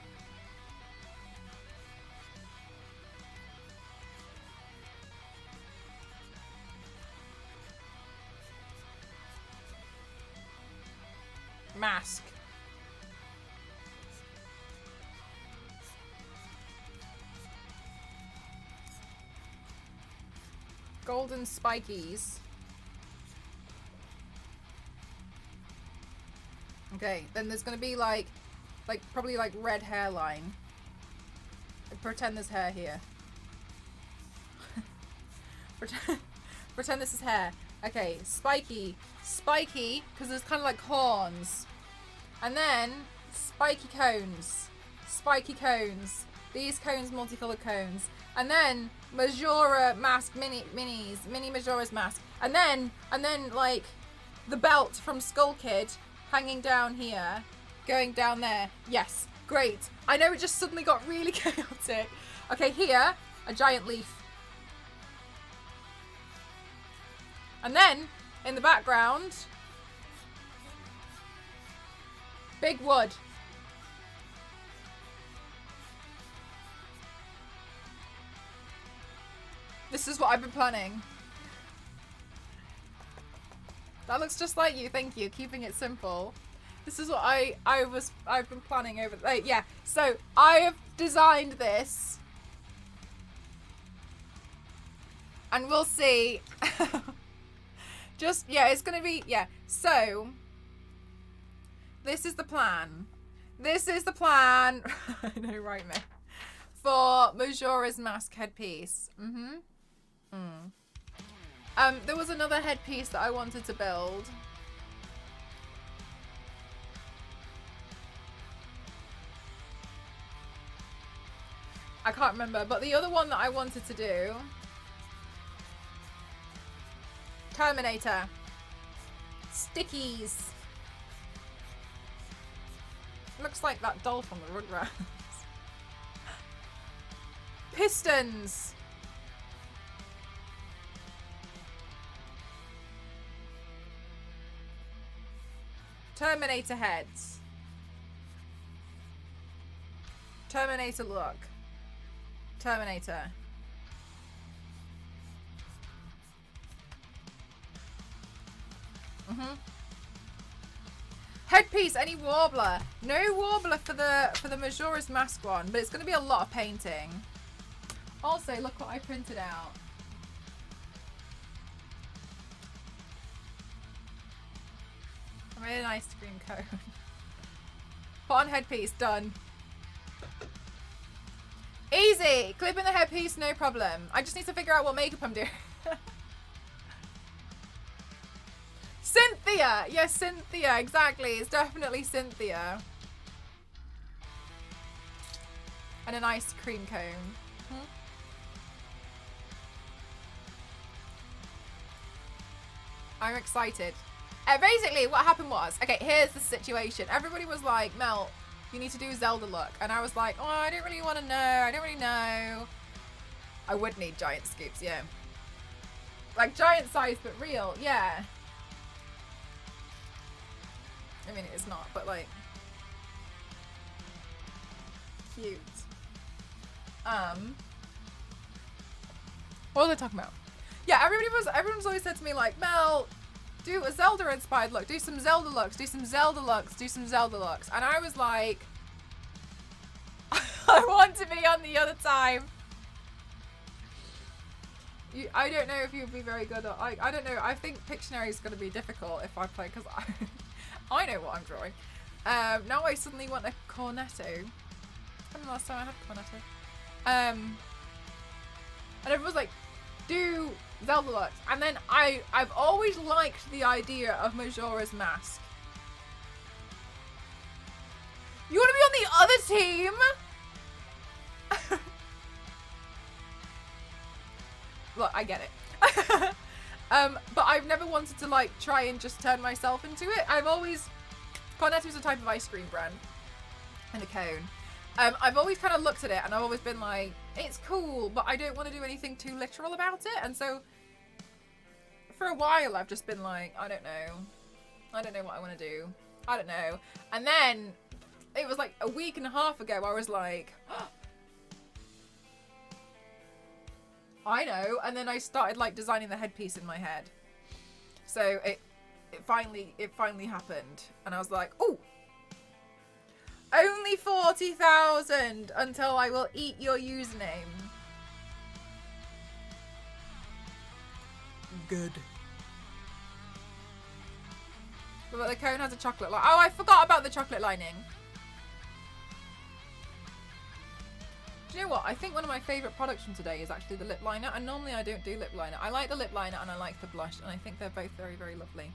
Mask. Golden spikies. Okay, then there's gonna be like probably like red hairline. Pretend there's hair here. Pretend this is hair. Okay, spiky, because there's kind of like horns. And then spiky cones. These cones, multicolored cones. And then Majora Mask mini Majora's Mask. And then like the belt from Skull Kid hanging down here, going down there. Yes, great. I know it just suddenly got really chaotic. Okay, here, a giant leaf. And then, in the background, big wood. This is what I've been planning. That looks just like you, thank you. Keeping it simple. This is what I've been planning over. Yeah, so I have designed this, and we'll see. Just, yeah, it's gonna be, yeah. So, this is the plan. This is the plan. I know, right, man. For Majora's Mask headpiece. There was another headpiece that I wanted to build. I can't remember, but the other one that I wanted to do Terminator. Stickies. Looks like that doll from the Rugrats. Pistons. Terminator heads. Terminator look. Terminator. Headpiece, any warbler? No warbler for the Majora's Mask one, but it's going to be a lot of painting. Also, look what I printed out. I made an ice cream cone. Put on headpiece, done. Easy! Clip in the headpiece, no problem. I just need to figure out what makeup I'm doing. Cynthia! Yes, Cynthia, exactly. It's definitely Cynthia. And an ice cream cone. I'm excited. Basically, what happened was, okay, here's the situation. Everybody was like, Mel, you need to do Zelda look. And I was like, oh, I don't really want to know. I don't really know. I would need giant scoops, yeah. Like giant size, but real, yeah. I mean, it is not, but like, cute. What was I talking about? Yeah, everyone's always said to me like, Mel, do a Zelda inspired look, do some Zelda looks, do some Zelda looks, do some Zelda looks. And I was like, I want to be on the other time. I don't know if you'll be very good or, I don't know. I think Pictionary is going to be difficult if I play, because I know what I'm drawing. Now I suddenly want a cornetto. When the last time I had a cornetto? And everyone's like, do Zelda looks. And then I've always liked the idea of Majora's Mask. You want to be on the other team? Look, I get it. But I've never wanted to like try and just turn myself into it. I've always, Cornetto's a type of ice cream brand and a cone. I've always kind of looked at it and I've always been like, it's cool, but I don't want to do anything too literal about it. And so for a while I've just been like, I don't know what I want to do. I don't know. And then it was like a week and a half ago I was like, oh, I know. And then I started like designing the headpiece in my head. So it finally happened. And I was like, oh, only 40,000 until I will eat your username. Good. But the cone has a chocolate lining. Oh, I forgot about the chocolate lining. Do you know what? I think one of my favourite products from today is actually the lip liner. And normally I don't do lip liner. I like the lip liner and I like the blush. And I think they're both very, very lovely.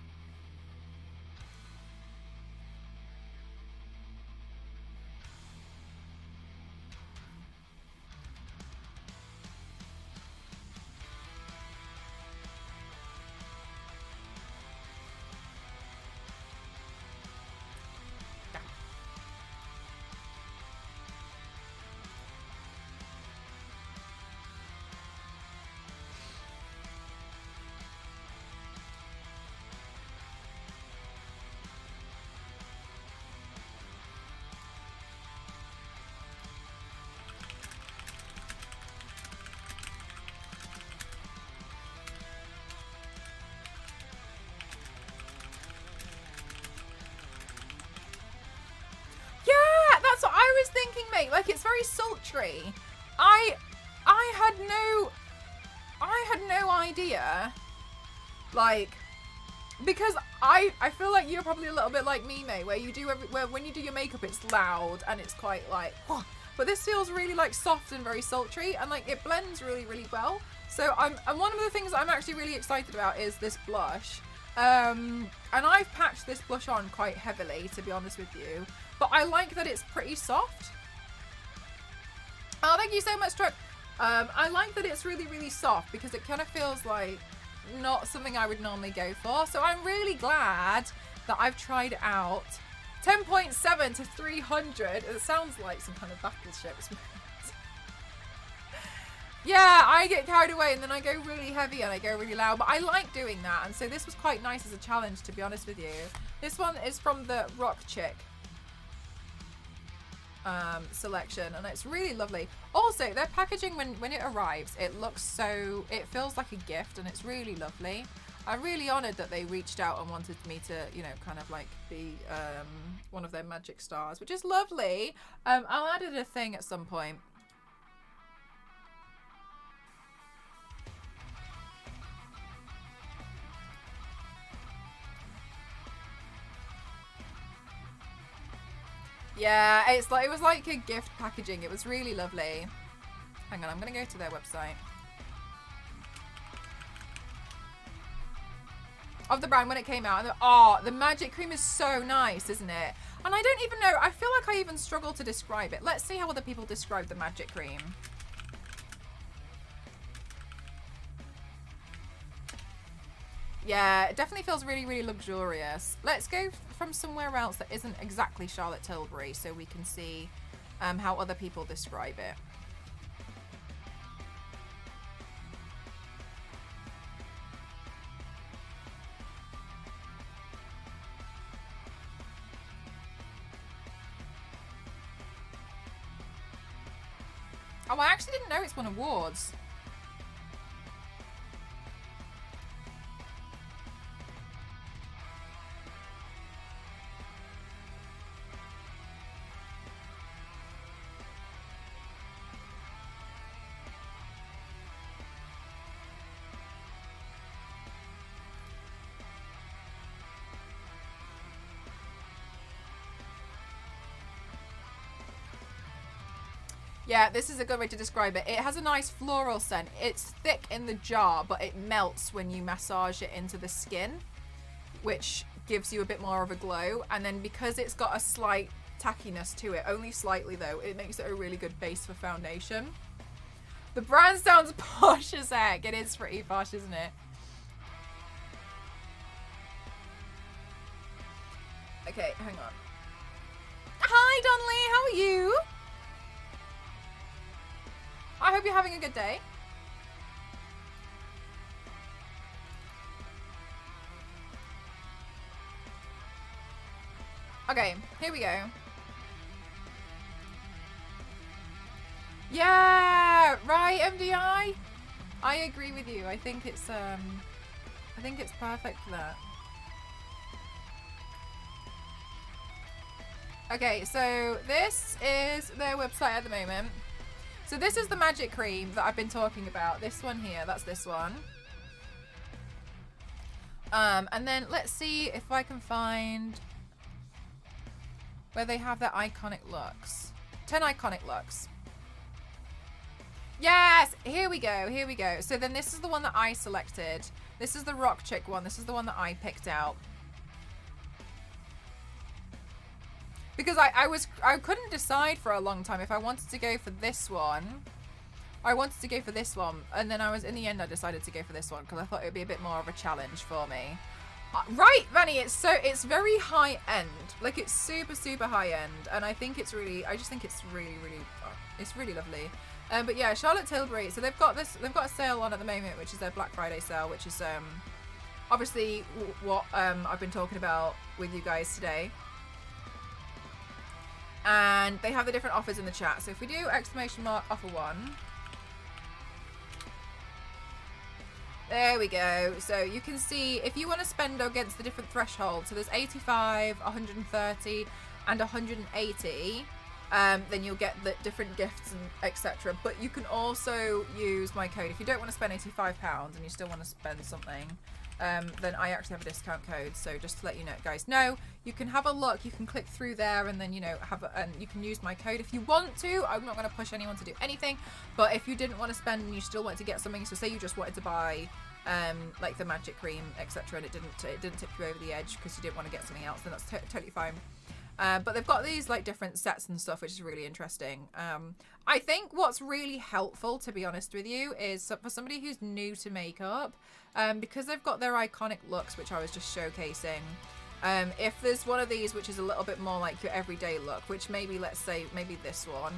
That's what I was thinking, mate. Like, it's very sultry. I had no idea. Like, because I feel like you're probably a little bit like me, mate, where when you do your makeup, it's loud and it's quite like, oh, but this feels really like soft and very sultry, and like it blends really, really well. So and one of the things I'm actually really excited about is this blush. And I've patched this blush on quite heavily, to be honest with you. But I like that it's pretty soft. Oh, thank you so much, Truck. I like that it's really, really soft because it kind of feels like not something I would normally go for. So I'm really glad that I've tried it out. 10.7 to 300. It sounds like some kind of battleship. Yeah, I get carried away and then I go really heavy and I go really loud, but I like doing that, and so this was quite nice as a challenge, to be honest with you. This one is from the Rock Chick selection, and it's really lovely. Also, their packaging, when it arrives, it looks so, it feels like a gift, and it's really lovely. I'm really honoured that they reached out and wanted me to, you know, kind of like be one of their magic stars, which is lovely. I'll add it a thing at some point. Yeah, it's like, it was like a gift packaging. It was really lovely. Hang on, I'm gonna go to their website. Of the brand when it came out, and oh, the magic cream is so nice, isn't it? And I don't even know, I feel like I even struggle to describe it. Let's see how other people describe the magic cream. Yeah, it definitely feels really, really luxurious. Let's go from somewhere else that isn't exactly Charlotte Tilbury so we can see how other people describe it. Oh, I actually didn't know it's won awards. Yeah, this is a good way to describe it. It has a nice floral scent. It's thick in the jar, but it melts when you massage it into the skin, which gives you a bit more of a glow. And then because it's got a slight tackiness to it, only slightly though, it makes it a really good base for foundation. The brand sounds posh as heck. It is pretty posh, isn't it? Okay, hang on. Hi, Donnelly. How are you? I hope you're having a good day. Okay, here we go. Yeah, right, MDI. I agree with you. I think it's perfect for that. Okay, so this is their website at the moment. So this is the magic cream that I've been talking about. This one here, that's this one. And then let's see if I can find where they have their iconic looks. 10 iconic looks. Yes, here we go, here we go. So then this is the one that I selected. This is the Rock Chick one. This is the one that I picked out. Because I couldn't decide for a long time if I wanted to go for this one. I wanted to go for this one, and then in the end I decided to go for this one because I thought it would be a bit more of a challenge for me. Right, Vanny, it's very high end. Like, it's super, super high end, and I think it's really, I just think it's really, really, it's really lovely. But yeah, Charlotte Tilbury, so they've got a sale on at the moment, which is their Black Friday sale, which is obviously what I've been talking about with you guys today. And they have the different offers in the chat. So if we do exclamation mark offer 1. There we go. So you can see if you want to spend against the different thresholds. So there's 85, 130 and 180. Then you'll get the different gifts and etc. But you can also use my code. If you don't want to spend £85 and you still want to spend something, then I actually have a discount code. So just to let you know, guys, know you can have a look, you can click through there, and then, you know, and you can use my code if you want to. I'm not going to push anyone to do anything, but if you didn't want to spend and you still wanted to get something, so say you just wanted to buy like the magic cream, etc., and it didn't tip you over the edge because you didn't want to get something else, then that's totally fine. But they've got these like different sets and stuff, which is really interesting. I think what's really helpful, to be honest with you, is for somebody who's new to makeup, because they've got their iconic looks, which I was just showcasing. If there's one of these which is a little bit more like your everyday look, which maybe, let's say, maybe this one,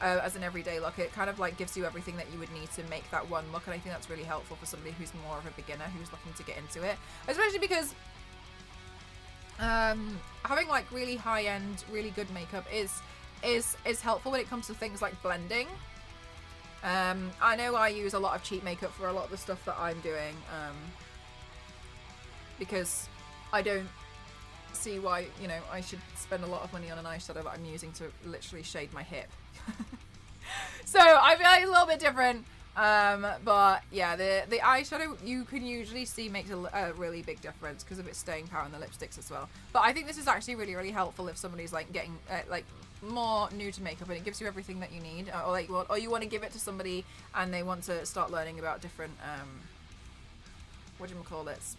as an everyday look, it kind of like gives you everything that you would need to make that one look, and I think that's really helpful for somebody who's more of a beginner who's looking to get into it, especially because having like really high-end, really good makeup is helpful when it comes to things like blending. I know I use a lot of cheap makeup for a lot of the stuff that I'm doing, because I don't see why, you know, I should spend a lot of money on an eyeshadow that I'm using to literally shade my hip. So I feel like it's a little bit different, but yeah, the eyeshadow you can usually see makes a really big difference because of its staying power and the lipsticks as well. But I think this is actually really, really helpful if somebody's like getting like more new to makeup, and it gives you everything that you need, or like, or you want to give it to somebody and they want to start learning about different whatchamacallits.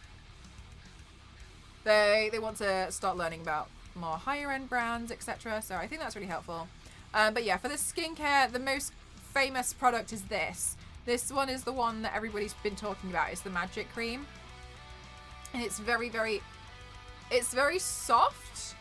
They want to start learning about more higher end brands, etc. So I think that's really helpful. But yeah, for the skincare, the most famous product is this. This one is the one that everybody's been talking about. It's the Magic Cream. And it's very, very, it's very soft.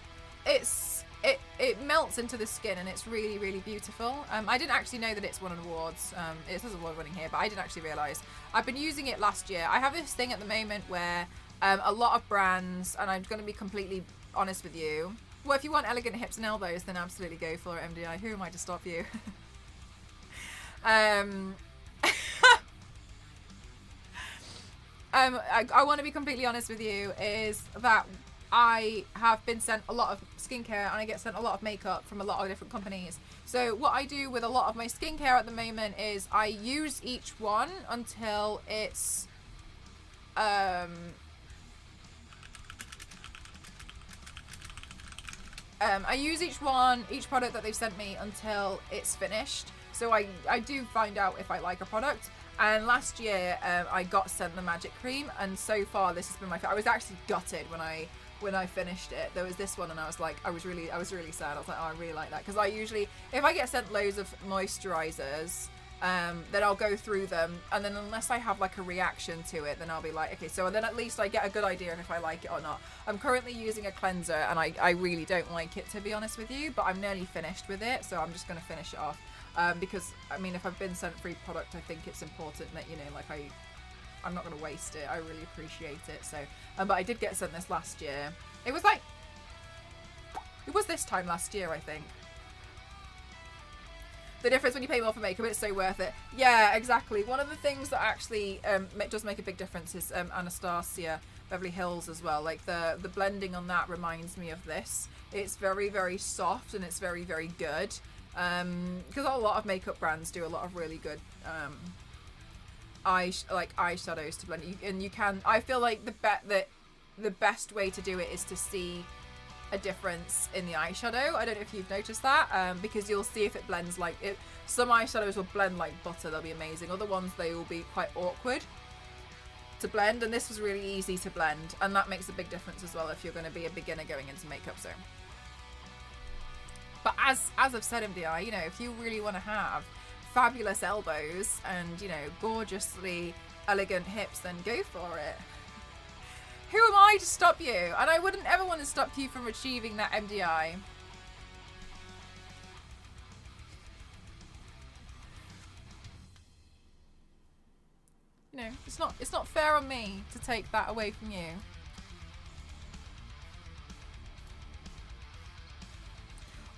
It melts into the skin and it's really, really beautiful. I didn't actually know that it's won awards. It says award winning here, but I didn't actually realise. I've been using it last year. I have this thing at the moment where a lot of brands, and I'm going to be completely honest with you. Well, if you want elegant hips and elbows, then absolutely go for it, MDI. Who am I to stop you? I want to be completely honest with you, is that I have been sent a lot of skincare and I get sent a lot of makeup from a lot of different companies. So what I do with a lot of my skincare at the moment is I use each one until it's I use each product that they've sent me until it's finished. So I do find out if I like a product. And last year I got sent the Magic Cream, and so far this has been my favorite. I was actually gutted when I finished it. There was this one and I was like, I was really sad. I was like, oh, I really like that, because I usually, if I get sent loads of moisturizers, then I'll go through them, and then unless I have like a reaction to it, then I'll be like, okay, so then at least I get a good idea of if I like it or not. I'm currently using a cleanser and I really don't like it, to be honest with you, but I'm nearly finished with it, so I'm just going to finish it off, because I mean, if I've been sent free product, I think it's important that, you know, like I'm not going to waste it. I really appreciate it. So but I did get sent this last year. It was this time last year, I think. The difference when you pay more for makeup, it's so worth it. Yeah, exactly. One of the things that actually does make a big difference is Anastasia Beverly Hills as well. Like the blending on that reminds me of this. It's very, very soft and it's very, very good. Because a lot of makeup brands do a lot of really good eyeshadows to blend. You can. I feel like the best way to do it is to see a difference in the eyeshadow. I don't know if you've noticed that, because you'll see if it blends like it. Some eyeshadows will blend like butter, they'll be amazing. Other ones, they will be quite awkward to blend, and this was really easy to blend, and that makes a big difference as well if you're going to be a beginner going into makeup. So, but as I've said, MDI, you know, if you really want to have fabulous elbows and, you know, gorgeously elegant hips, then go for it. Who am I to stop you? And I wouldn't ever want to stop you from achieving that MDI. You know, it's not fair on me to take that away from you.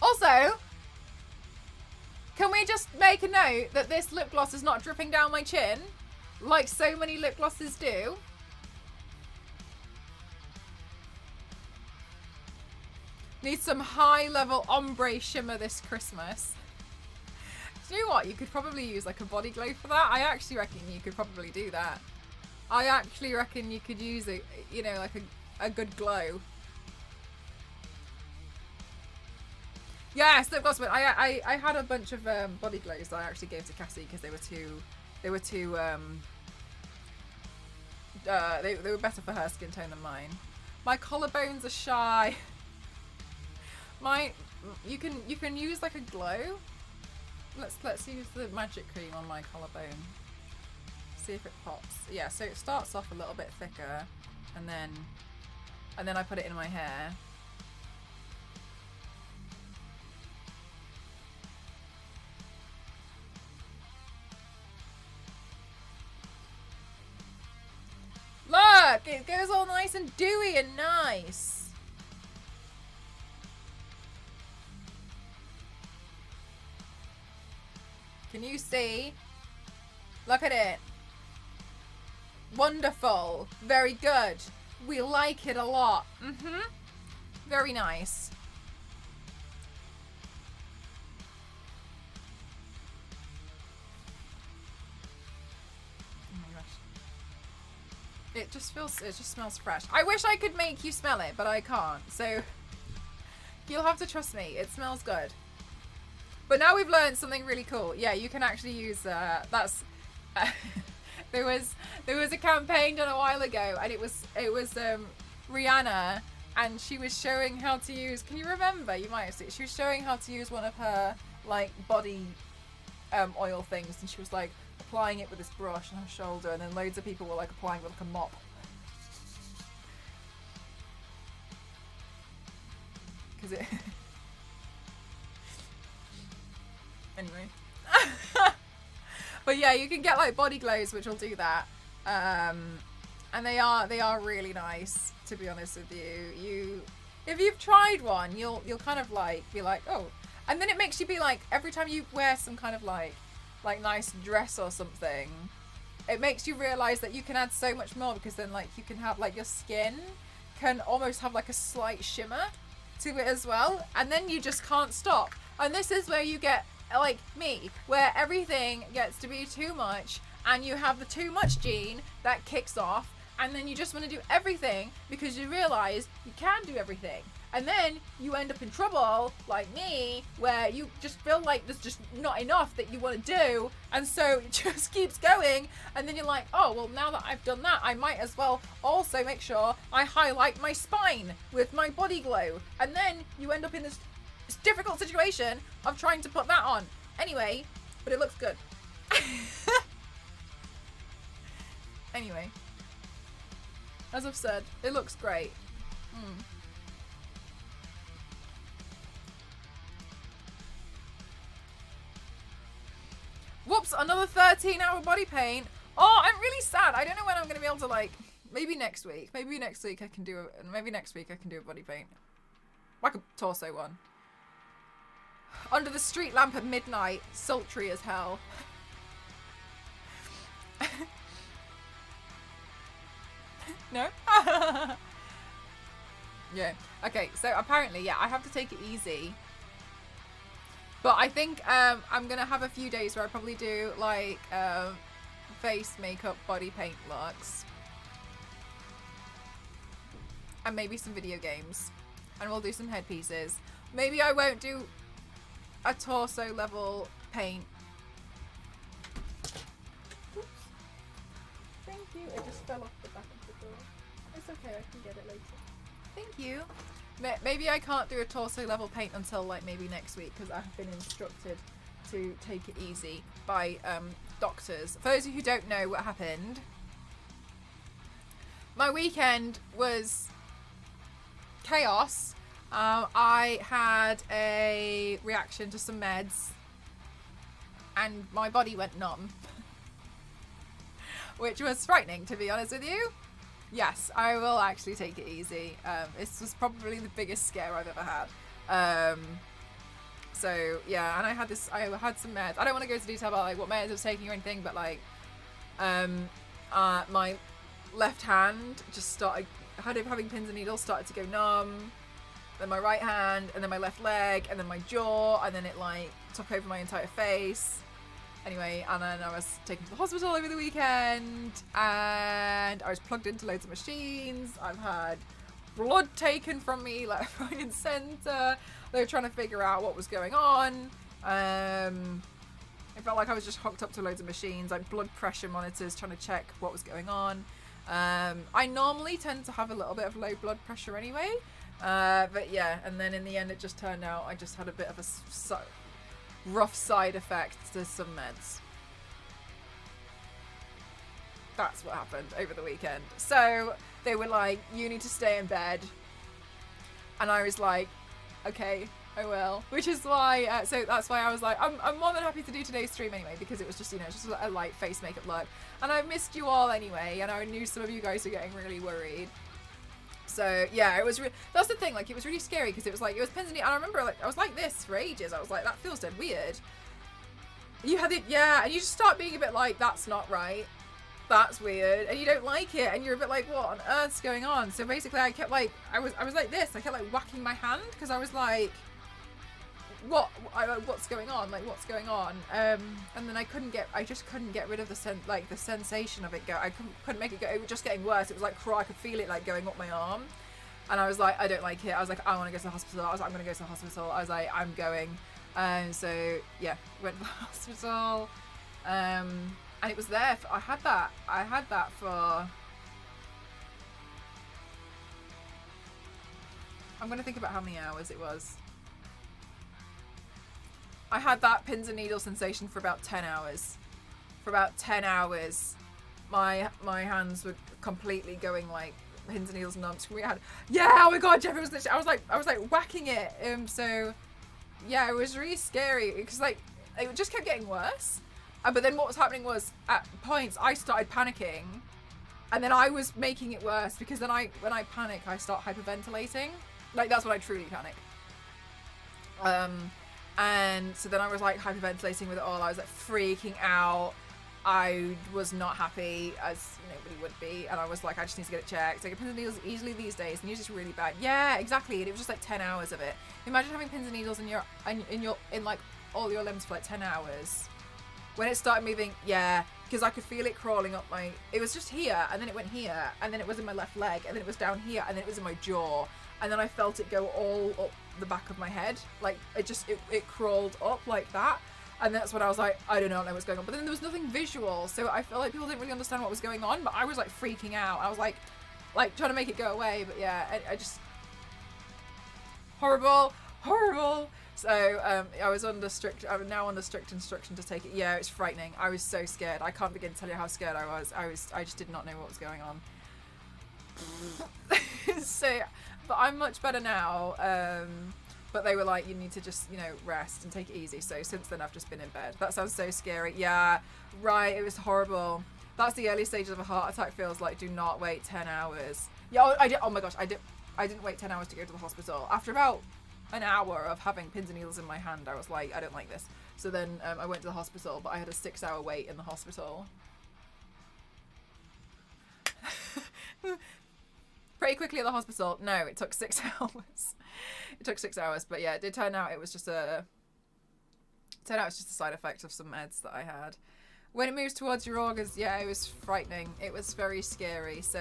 Also, can we just make a note that this lip gloss is not dripping down my chin like so many lip glosses do? Need some high-level ombre shimmer this Christmas. Do you know what? You could probably use like a body glow for that. I actually reckon you could probably do that. I actually reckon you could use it, you know, like a good glow. Yes, lip gloss. But I had a bunch of body glows that I actually gave to Cassie because they were too they were better for her skin tone than mine. My collarbones are shy. My, you can use like a glow. Let's use the magic cream on my collarbone. See if it pops. Yeah, so it starts off a little bit thicker, and then I put it in my hair. Look, it goes all nice and dewy and nice. Can you see? Look at it. Wonderful. Very good. We like it a lot. Very nice. Oh my gosh. It just smells fresh. I wish I could make you smell it, but I can't. So you'll have to trust me. It smells good. But now we've learned something really cool. Yeah, you can actually use that's there was a campaign done a while ago, and it was Rihanna, and she was showing how to use, can you remember? You might have seen it. She was showing how to use one of her like body oil things, and she was like applying it with this brush on her shoulder, and then loads of people were like applying with like a mop. Because it anyway. But yeah, you can get like body glows which will do that, and they are really nice, to be honest with you. If you've tried one, you'll kind of like be like, oh, and then it makes you be like, every time you wear some kind of like nice dress or something, it makes you realize that you can add so much more, because then like you can have like your skin can almost have like a slight shimmer to it as well, and then you just can't stop. And this is where you get like me, where everything gets to be too much, and you have the too much gene that kicks off, and then you just want to do everything because you realize you can do everything, and then you end up in trouble like me, where you just feel like there's just not enough that you want to do, and so it just keeps going, and then you're like, oh well, now that I've done that, I might as well also make sure I highlight my spine with my body glow, and then you end up in this difficult situation of trying to put that on. Anyway, but it looks good. Anyway, as I've said, it looks great. Whoops, another 13-hour body paint. Oh, I'm really sad. I don't know when I'm going to be able to, like, maybe next week. Maybe next week I can do a body paint. Like a torso one. Under the street lamp at midnight, sultry as hell. No? Yeah. Okay, so apparently, yeah, I have to take it easy. But I think I'm going to have a few days where I probably do, like, face, makeup, body paint looks. And maybe some video games. And we'll do some headpieces. Maybe I won't do a torso level paint. Oops. Thank you. It just fell off the back of the door. It's okay, I can get it later. Thank you. Maybe I can't do a torso level paint until like maybe next week, because I have been instructed to take it easy by doctors. For those of you who don't know what happened, my weekend was chaos. I had a reaction to some meds and my body went numb, which was frightening, to be honest with you. Yes, I will actually take it easy. This was probably the biggest scare I've ever had. So yeah, and I had some meds. I don't want to go into detail about like what meds I was taking or anything, but like my left hand just started having pins and needles, started to go numb. Then my right hand, and then my left leg, and then my jaw, and then it like took over my entire face. Anyway, and then I was taken to the hospital over the weekend, and I was plugged into loads of machines. I've had blood taken from me left, right, and centre. They were trying to figure out what was going on. It felt like I was just hooked up to loads of machines, like blood pressure monitors, trying to check what was going on. I normally tend to have a little bit of low blood pressure anyway, But yeah, and then in the end it just turned out I just had a bit of a rough side effect to some meds. That's what happened over the weekend. So they were like, you need to stay in bed. And I was like, okay, I will. Which is why, so that's why I was like, I'm more than happy to do today's stream anyway, because it was just, you know, just a light face makeup look. And I missed you all anyway, and I knew some of you guys were getting really worried. So yeah, it was, that's the thing, like, it was really scary, because it was like, it was pins and needles, and I remember, like, I was like this for ages. I was like, that feels dead weird. You had it, yeah, and you just start being a bit like, that's not right. That's weird, and you don't like it, and you're a bit like, what on earth's going on? So basically I kept like, I was like this, I kept like whacking my hand, because I was like, what's going on, like what's going on? And then I just couldn't get rid of the sensation of it go. I couldn't make it go. It was just getting worse. It was like I could feel it like going up my arm, and I was like, I don't like it. I was like, I want to go to the hospital. I was like, I'm gonna go to the hospital. I was like, I'm going. So yeah, went to the hospital. And it was there. I had that for. I'm gonna think about how many hours it was. I had that pins and needles sensation for about 10 hours. For about 10 hours, my hands were completely going like pins and needles numb. Yeah, oh my god, Jeff, it was literally, I was like whacking it. So yeah, it was really scary because like it just kept getting worse. But then what was happening was at points I started panicking, and then I was making it worse because then when I panic I start hyperventilating. Like that's when I truly panic. And so then I was like hyperventilating with it all. I was like freaking out. I was not happy, as nobody would be, and I was like, I just need to get it checked. Like pins and needles easily these days, and usually really bad. Yeah, exactly. And it was just like 10 hours of it. Imagine having pins and needles in like all your limbs for like 10 hours. When it started moving, yeah, because I could feel it crawling up it was just here, and then it went here, and then it was in my left leg, and then it was down here, and then it was in my jaw, and then I felt it go all up the back of my head. Like, it crawled up like that, and that's when I was like, I don't know what's going on. But then there was nothing visual, so I felt like people didn't really understand what was going on, but I was like freaking out. I was like trying to make it go away, but yeah, I just... Horrible. So I'm now under strict instruction to take it. Yeah, it's frightening. I was so scared. I can't begin to tell you how scared I was. I just did not know what was going on. So, but I'm much better now. But they were like, you need to just, rest and take it easy. So since then I've just been in bed. That sounds so scary. Yeah, right. It was horrible. That's the early stages of a heart attack feels like. Do not wait 10 hours. Yeah, oh my gosh, I didn't wait 10 hours to go to the hospital. After about an hour of having pins and needles in my hand, I was like, I don't like this. So then I went to the hospital, but I had a 6-hour wait in the hospital. Pretty quickly at the hospital. No, it took 6 hours. It took 6 hours, but yeah, it did turn out it was just a side effect of some meds that I had. When it moves towards your organs, yeah, it was frightening. It was very scary. So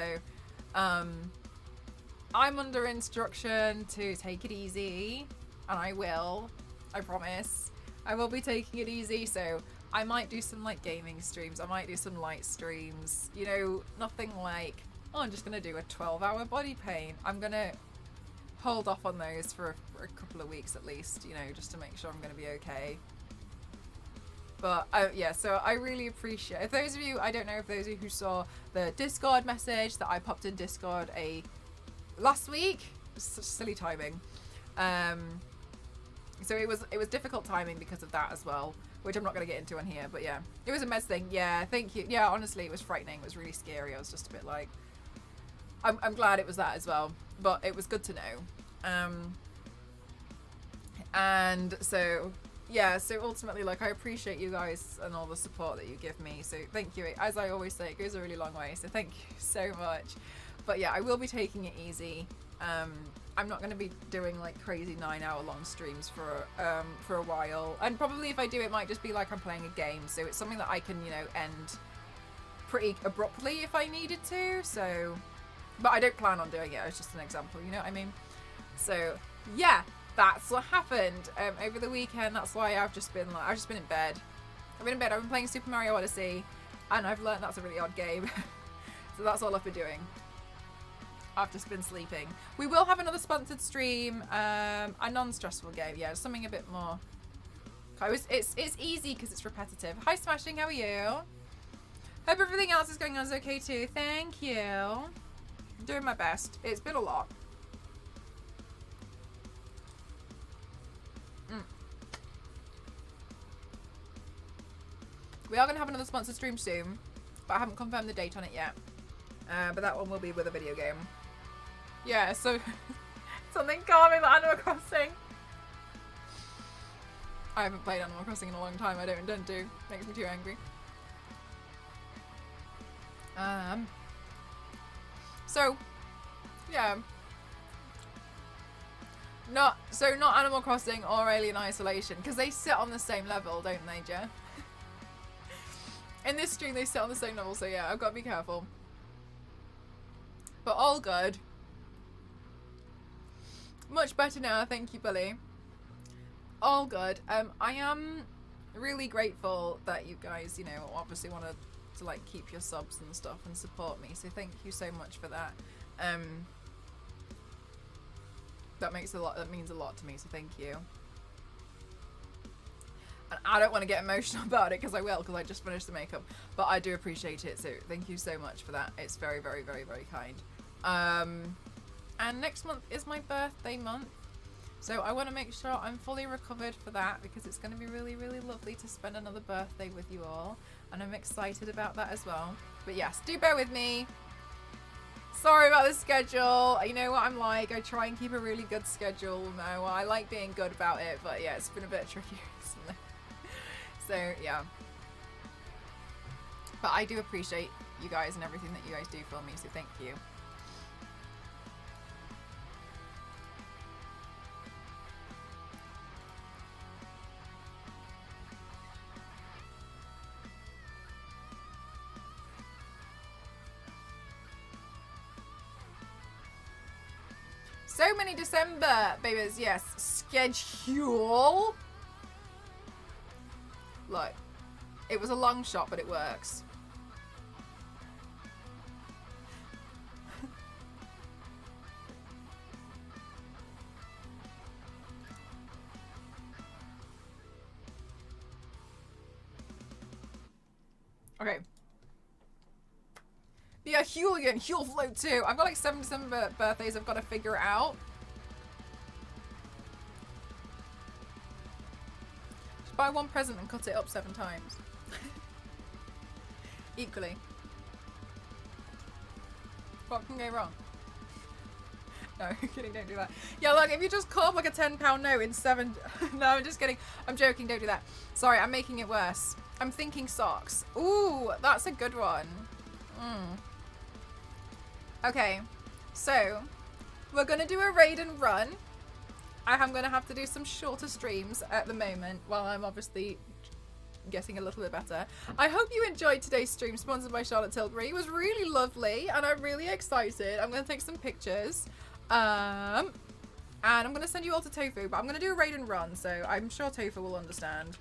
I'm under instruction to take it easy, and I will. I promise. I will be taking it easy, so I might do some like gaming streams. I might do some light streams. Nothing like, oh, I'm just going to do a 12-hour body pain. I'm going to hold off on those for a couple of weeks at least, just to make sure I'm going to be okay. But yeah, so I really appreciate if those of you, I don't know if those of you who saw the Discord message that I popped in Discord last week, such silly timing. So it was difficult timing because of that as well, which I'm not going to get into on here, but yeah, it was a meds thing. Yeah, thank you. Yeah, honestly, it was frightening. It was really scary. I was just a bit like, I'm glad it was that as well, but it was good to know. And so yeah, so ultimately, like, I appreciate you guys and all the support that you give me, so thank you. As I always say, it goes a really long way, so thank you so much. But yeah, I will be taking it easy. I'm not going to be doing like crazy 9-hour long streams for a while, and probably if I do, it might just be like I'm playing a game, so it's something that I can end pretty abruptly if I needed to. So, but I don't plan on doing it. It's just an example, you know what I mean? So yeah, that's what happened over the weekend. That's why I've just been in bed. I've been playing Super Mario Odyssey, and I've learned that's a really odd game. So that's all I've been doing. I've just been sleeping. We will have another sponsored stream, a non-stressful game. Yeah, something a bit more. It's easy because it's repetitive. Hi, Smashing. How are you? Hope everything else is going on is okay too. Thank you. I'm doing my best. It's been a lot. We are going to have another sponsored stream soon, but I haven't confirmed the date on it yet. But that one will be with a video game. Yeah, so something calming like Animal Crossing. I haven't played Animal Crossing in a long time. I don't intend to. Makes me too angry. So, yeah. Not Animal Crossing or Alien Isolation, because they sit on the same level, don't they, Jeff? In this stream, they sit on the same level, so yeah, I've got to be careful. But all good. Much better now, thank you, Billy. All good. I am really grateful that you guys, you know, obviously want to like keep your subs and stuff and support me. So thank you so much for that. That means a lot to me. So thank you. And I don't want to get emotional about it because I will, because I just finished the makeup. But I do appreciate it. So thank you so much for that. It's very, very, very, very kind. And next month is my birthday month. So I want to make sure I'm fully recovered for that, because it's going to be really, really lovely to spend another birthday with you all. And I'm excited about that as well. But yes, do bear with me. Sorry about the schedule. You know what I'm like. I try and keep a really good schedule. No, I like being good about it. But yeah, it's been a bit tricky recently. So yeah. But I do appreciate you guys and everything that you guys do for me. So thank you. So many December babies, yes. Schedule. Look, it was a long shot, but it works. Okay. Yeah, Hooligan, Huel Float too. I've got like 7 December birthdays I've got to figure out. Just buy one present and cut it up 7 times. Equally. What can go wrong? No, I'm kidding, don't do that. Yeah, look, if you just cut up like a £10 note in 7... No, I'm just kidding. I'm joking, don't do that. Sorry, I'm making it worse. I'm thinking socks. Ooh, that's a good one. Okay, so we're gonna do a raid and run. I'm gonna have to do some shorter streams at the moment while I'm obviously getting a little bit better. I hope you enjoyed today's stream sponsored by Charlotte Tilbury. It was really lovely and I'm really excited. I'm gonna take some pictures. And I'm gonna send you all to Tofu, but I'm gonna do a raid and run, so I'm sure Tofu will understand.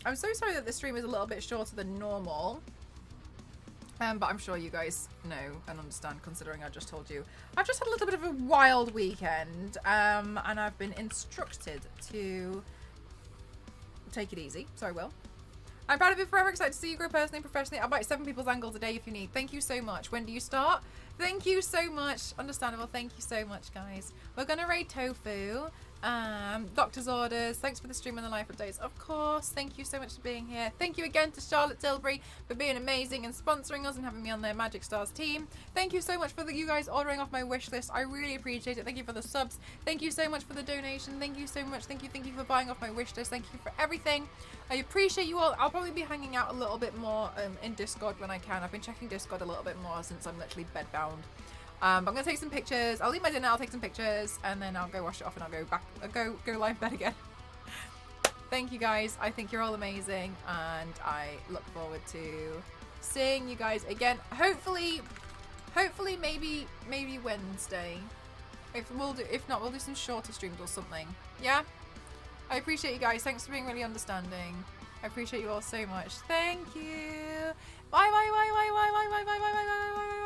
I'm so sorry that this stream is a little bit shorter than normal. But I'm sure you guys know and understand, considering I just told you. I've just had a little bit of a wild weekend, and I've been instructed to take it easy, so I will. I'm proud of you, forever excited to see you grow personally and professionally. I'll bite 7 people's angles a day if you need. Thank you so much. When do you start? Thank you so much. Understandable. Thank you so much, guys. We're going to raid Tofu. Doctor's orders. Thanks for the stream and the live updates. Of course. Thank you so much for being here. Thank you again to Charlotte Tilbury for being amazing and sponsoring us and having me on their Magic Stars team. Thank you so much for you guys ordering off my wish list. I really appreciate it. Thank you for the subs. Thank you so much for the donation. Thank you so much. Thank you for buying off my wish list. Thank you for everything. I appreciate you all. I'll probably be hanging out a little bit more in Discord when I can. I've been checking Discord a little bit more since I'm literally bedbound. But I'm gonna take some pictures. I'll leave my dinner, I'll take some pictures, and then I'll go wash it off and I'll go back, go lie in bed again. Thank you guys. I think you're all amazing, and I look forward to seeing you guys again. Hopefully maybe Wednesday. If not, we'll do some shorter streams or something. Yeah? I appreciate you guys. Thanks for being really understanding. I appreciate you all so much. Thank you. Bye bye bye bye bye bye bye bye bye bye bye bye bye.